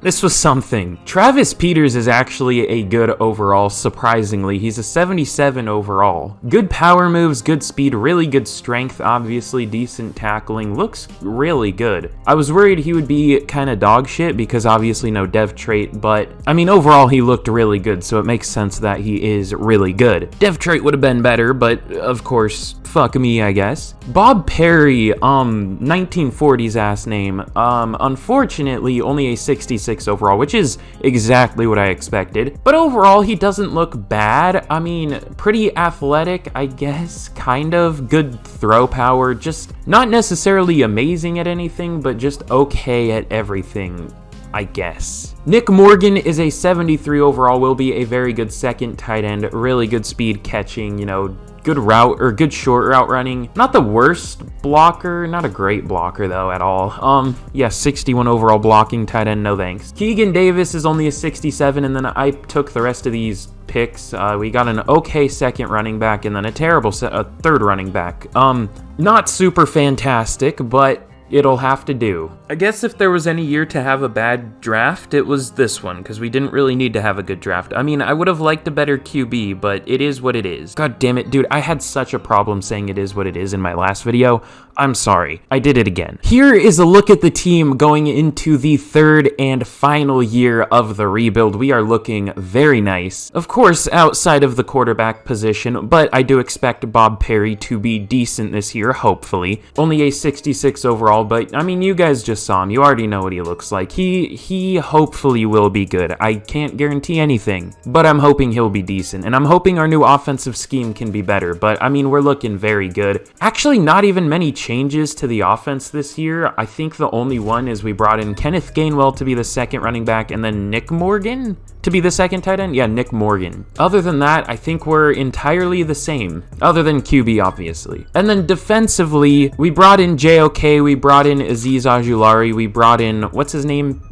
This was something. Travis Peters is actually a good overall, surprisingly. He's a 77 overall. Good power moves, good speed, really good strength, obviously decent tackling. Looks really good. I was worried he would be kind of dog shit because obviously no dev trait, but I mean overall he looked really good, so it makes sense that he is really good. Dev trait would have been better, but of course, fuck me, I guess. Bob Perry, 1940s ass name. Unfortunately, only a 66 overall, which is exactly what I expected. But overall, he doesn't look bad. I mean, pretty athletic, I guess, kind of. Good throw power, just not necessarily amazing at anything, but just okay at everything, I guess. Nick Morgan is a 73 overall, will be a very good second tight end, really good speed catching, you know, good route or good short route running. Not the worst blocker, not a great blocker though at all. Yeah, 61 overall blocking tight end, no thanks. Keegan Davis is only a 67, and then I took the rest of these picks. We got an okay second running back and then a terrible third running back. Not super fantastic, but it'll have to do. I guess if there was any year to have a bad draft, it was this one, because we didn't really need to have a good draft. I mean, I would have liked a better QB, but it is what it is. God damn it, dude, I had such a problem saying it is what it is in my last video. I'm sorry. I did it again. Here is a look at the team going into the 3rd and final year of the rebuild. We are looking very nice. Of course, outside of the quarterback position, but I do expect Bob Perry to be decent this year, hopefully. Only a 66 overall, but I mean, you guys just saw him. You already know what he looks like. He hopefully will be good. I can't guarantee anything, but I'm hoping he'll be decent, and I'm hoping our new offensive scheme can be better, but I mean, we're looking very good. Actually, not even many changes to the offense this year. I think the only one is we brought in Kenneth Gainwell to be the second running back, and then Nick Morgan to be the second tight end? Yeah, Nick Morgan. Other than that, I think we're entirely the same, other than QB, obviously. And then defensively, we brought in JOK, we brought in Azeez Ojulari, we brought in, what's his name?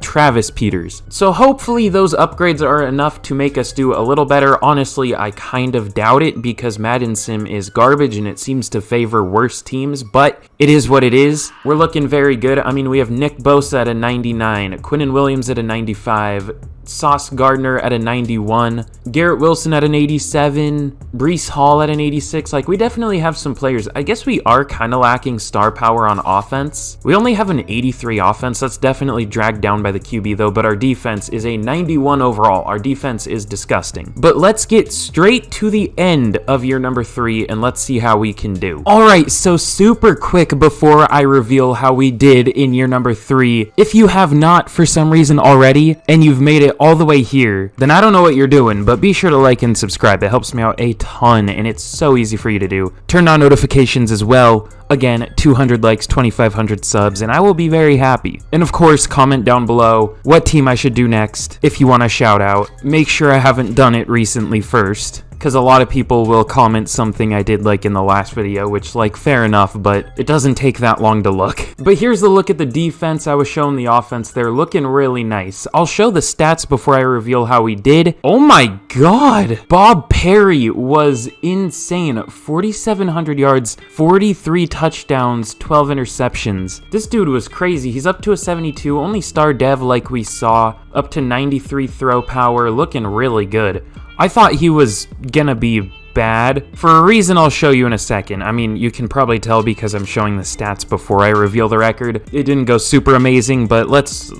Travis Peters. So hopefully those upgrades are enough to make us do a little better. Honestly, I kind of doubt it because Madden Sim is garbage and it seems to favor worse teams, but it is what it is. We're looking very good. I mean, we have Nick Bosa at a 99, Quinnen Williams at a 95, Sauce Gardner at a 91, Garrett Wilson at an 87, Breece Hall at an 86. Like, we definitely have some players. I guess we are kind of lacking star power on offense. We only have an 83 offense. That's definitely dragged down by the QB though, but our defense is a 91 overall. Our defense is disgusting. But let's get straight to the end of year number 3 and let's see how we can do. All right, so super quick before I reveal how we did in year number 3. If you have not for some reason already and you've made it all the way here, then I don't know what you're doing, but be sure to like and subscribe. It helps me out a ton and it's so easy for you to do. Turn on notifications as well. Again, 200 likes, 2,500 subs, and I will be very happy. And of course, comment down below what team I should do next if you want a shout out. Make sure I haven't done it recently first, because a lot of people will comment something I did like in the last video, which, like, fair enough, but it doesn't take that long to look. But here's a look at the defense. I was showing the offense. They're looking really nice. I'll show the stats before I reveal how we did. Oh my god! Bob Perry was insane. 4,700 yards, 43 touchdowns, 12 interceptions. This dude was crazy. He's up to a 72, only star dev like we saw, up to 93 throw power, looking really good. I thought he was gonna be bad for a reason I'll show you in a second. I mean, you can probably tell because I'm showing the stats before I reveal the record. It didn't go super amazing, but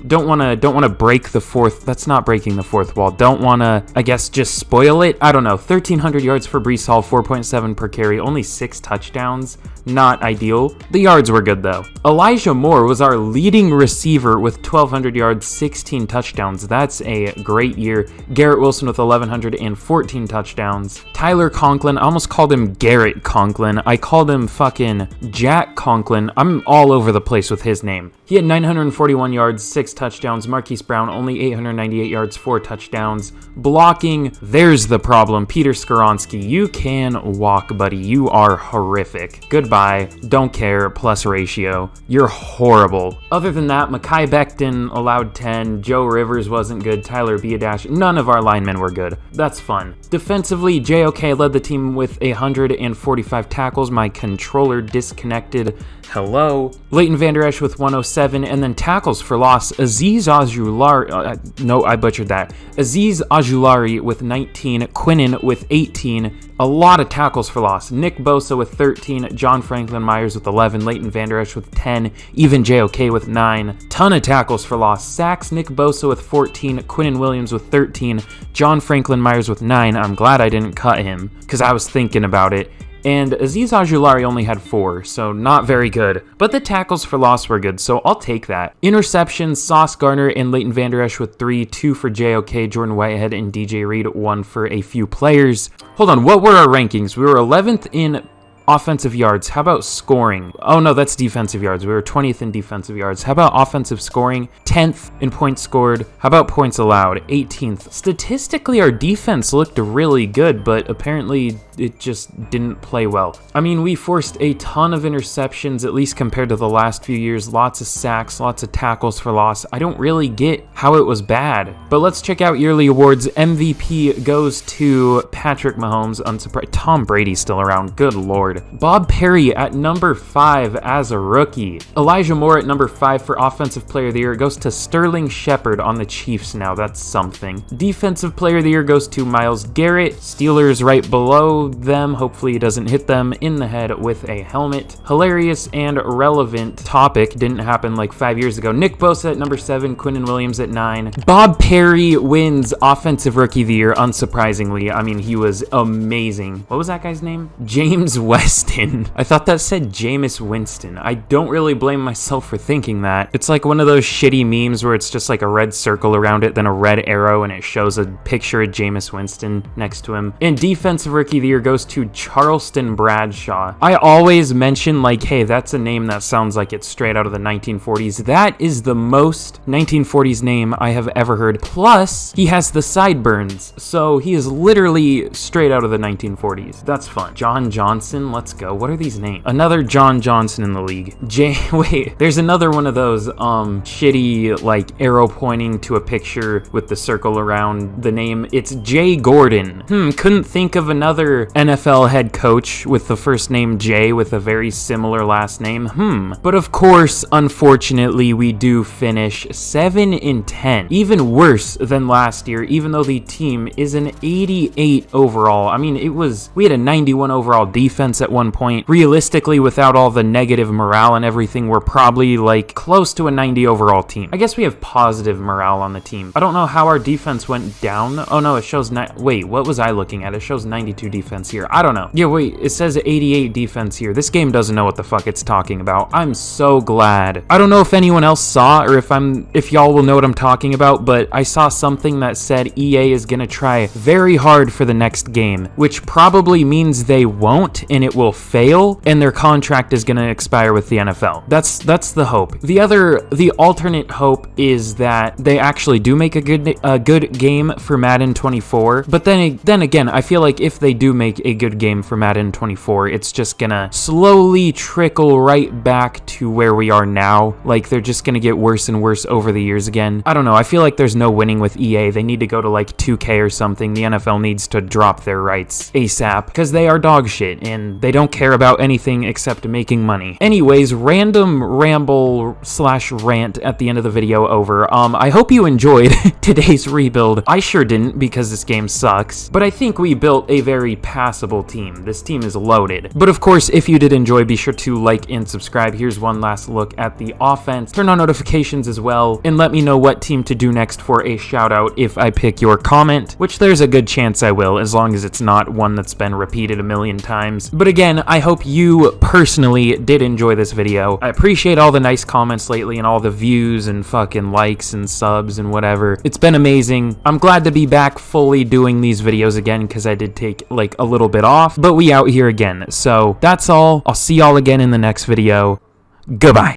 don't want to break the fourth. That's not breaking the fourth wall. Don't want to, I guess, just spoil it. I don't know. 1,300 yards for Breece Hall, 4.7 per carry, only 6 touchdowns. Not ideal. The yards were good though. Elijah Moore was our leading receiver with 1,200 yards, 16 touchdowns. That's a great year. Garrett Wilson with 1,114 touchdowns. Tyler Conklin, I almost called him Garrett Conklin. I called him fucking Jack Conklin. I'm all over the place with his name. He had 941 yards, 6 touchdowns. Marquise Brown, only 898 yards, 4 touchdowns. Blocking, there's the problem. Peter Skoronski, you can walk, buddy. You are horrific. Goodbye. Don't care. Plus ratio. You're horrible. Other than that, Mekhi Becton allowed 10. Joe Rivers wasn't good. Tyler Biadasz. None of our linemen were good. That's fun. Defensively, JOK led the team with 145 tackles. My controller disconnected. Hello. Leighton Vander Esch with 107, and then tackles for loss. Azeez Ojulari, no, I butchered that. Azeez Ojulari with 19, Quinnen with 18. A lot of tackles for loss. Nick Bosa with 13, John Franklin Myers with 11, Leighton Vander Esch with 10, even JOK with 9. Ton of tackles for loss. Sacks, Nick Bosa with 14, Quinnen Williams with 13, John Franklin Myers with 9. I'm glad I didn't cut him, because I was thinking about it. And Azeez Ojulari only had 4, so not very good. But the tackles for loss were good, so I'll take that. Interceptions, Sauce Gardner and Leighton Vander Esch with 3, 2 for JOK, Jordan Whitehead and DJ Reed, 1 for a few players. Hold on, what were our rankings? We were 11th in offensive yards. How about scoring? Oh no, that's defensive yards. We were 20th in defensive yards. How about offensive scoring? 10th in points scored. How about points allowed? 18th. Statistically, our defense looked really good, but apparently it just didn't play well. I mean, we forced a ton of interceptions, at least compared to the last few years. Lots of sacks, lots of tackles for loss. I don't really get how it was bad. But let's check out yearly awards. MVP goes to Patrick Mahomes. Unsurprised. Tom Brady's still around. Good lord. Bob Perry at number 5 as a rookie. Elijah Moore at number 5 for Offensive Player of the Year. It goes to Sterling Shepard on the Chiefs now. That's something. Defensive Player of the Year goes to Myles Garrett. Steelers right below them. Hopefully he doesn't hit them in the head with a helmet. Hilarious and relevant topic. Didn't happen like 5 years ago. Nick Bosa at number 7. Quinnen Williams at 9. Bob Perry wins Offensive Rookie of the Year, unsurprisingly. I mean, he was amazing. What was that guy's name? James Weston. I thought that said Jameis Winston. I don't really blame myself for thinking that. It's like one of those shitty memes where it's just like a red circle around it, then a red arrow, and it shows a picture of Jameis Winston next to him. And Defensive Rookie of the Year goes to Charleston Bradshaw. I always mention like, hey, that's a name that sounds like it's straight out of the 1940s. That is the most 1940s name I have ever heard. Plus, he has the sideburns, so he is literally straight out of the 1940s. That's fun. John Johnson, let's go. What are these names? Another John Johnson in the league. Wait, there's another one of those, shitty, like, arrow pointing to a picture with the circle around the name. It's Jay Gordon. Couldn't think of another NFL head coach with the first name Jay with a very similar last name. But of course, unfortunately, we do finish 7-10. Even worse than last year, even though the team is an 88 overall. I mean, we had a 91 overall defense at one point. Realistically, without all the negative morale and everything, we're probably like close to a 90 overall team. I guess we have positive morale on the team. I don't know how our defense went down. Oh no, it shows wait, what was I looking at? It shows 92 defense here. I don't know. Yeah, wait, it says 88 defense here. This game doesn't know what the fuck it's talking about. I'm so glad. I don't know if anyone else saw or if y'all will know what I'm talking about, but I saw something that said EA is gonna try very hard for the next game, which probably means they won't and it will fail and their contract is gonna expire with the NFL. That's the hope. The alternate hope is that they actually do make a good game for Madden 24, but then again, I feel like if they do make a good game for Madden 24, it's just gonna slowly trickle right back to where we are now. Like, they're just gonna get worse and worse over the years again. I don't know, I feel like there's no winning with EA. They need to go to like 2K or something. The NFL needs to drop their rights ASAP because they are dog shit and they don't care about anything except making money. Anyways, random ramble / rant at the end of the video over. I hope you enjoyed today's rebuild. I sure didn't because this game sucks, but I think we built a very passable team. This team is loaded. But of course, if you did enjoy, be sure to like and subscribe. Here's one last look at the offense. Turn on notifications as well, and let me know what team to do next for a shout out if I pick your comment, which there's a good chance I will, as long as it's not one that's been repeated a million times. But again, I hope you personally did enjoy this video. I appreciate all the nice comments lately and all the views and fucking likes and subs and whatever. It's been amazing. I'm glad to be back fully doing these videos again because I did take like a little bit off, but we out here again. So that's all. I'll see y'all again in the next video. Goodbye.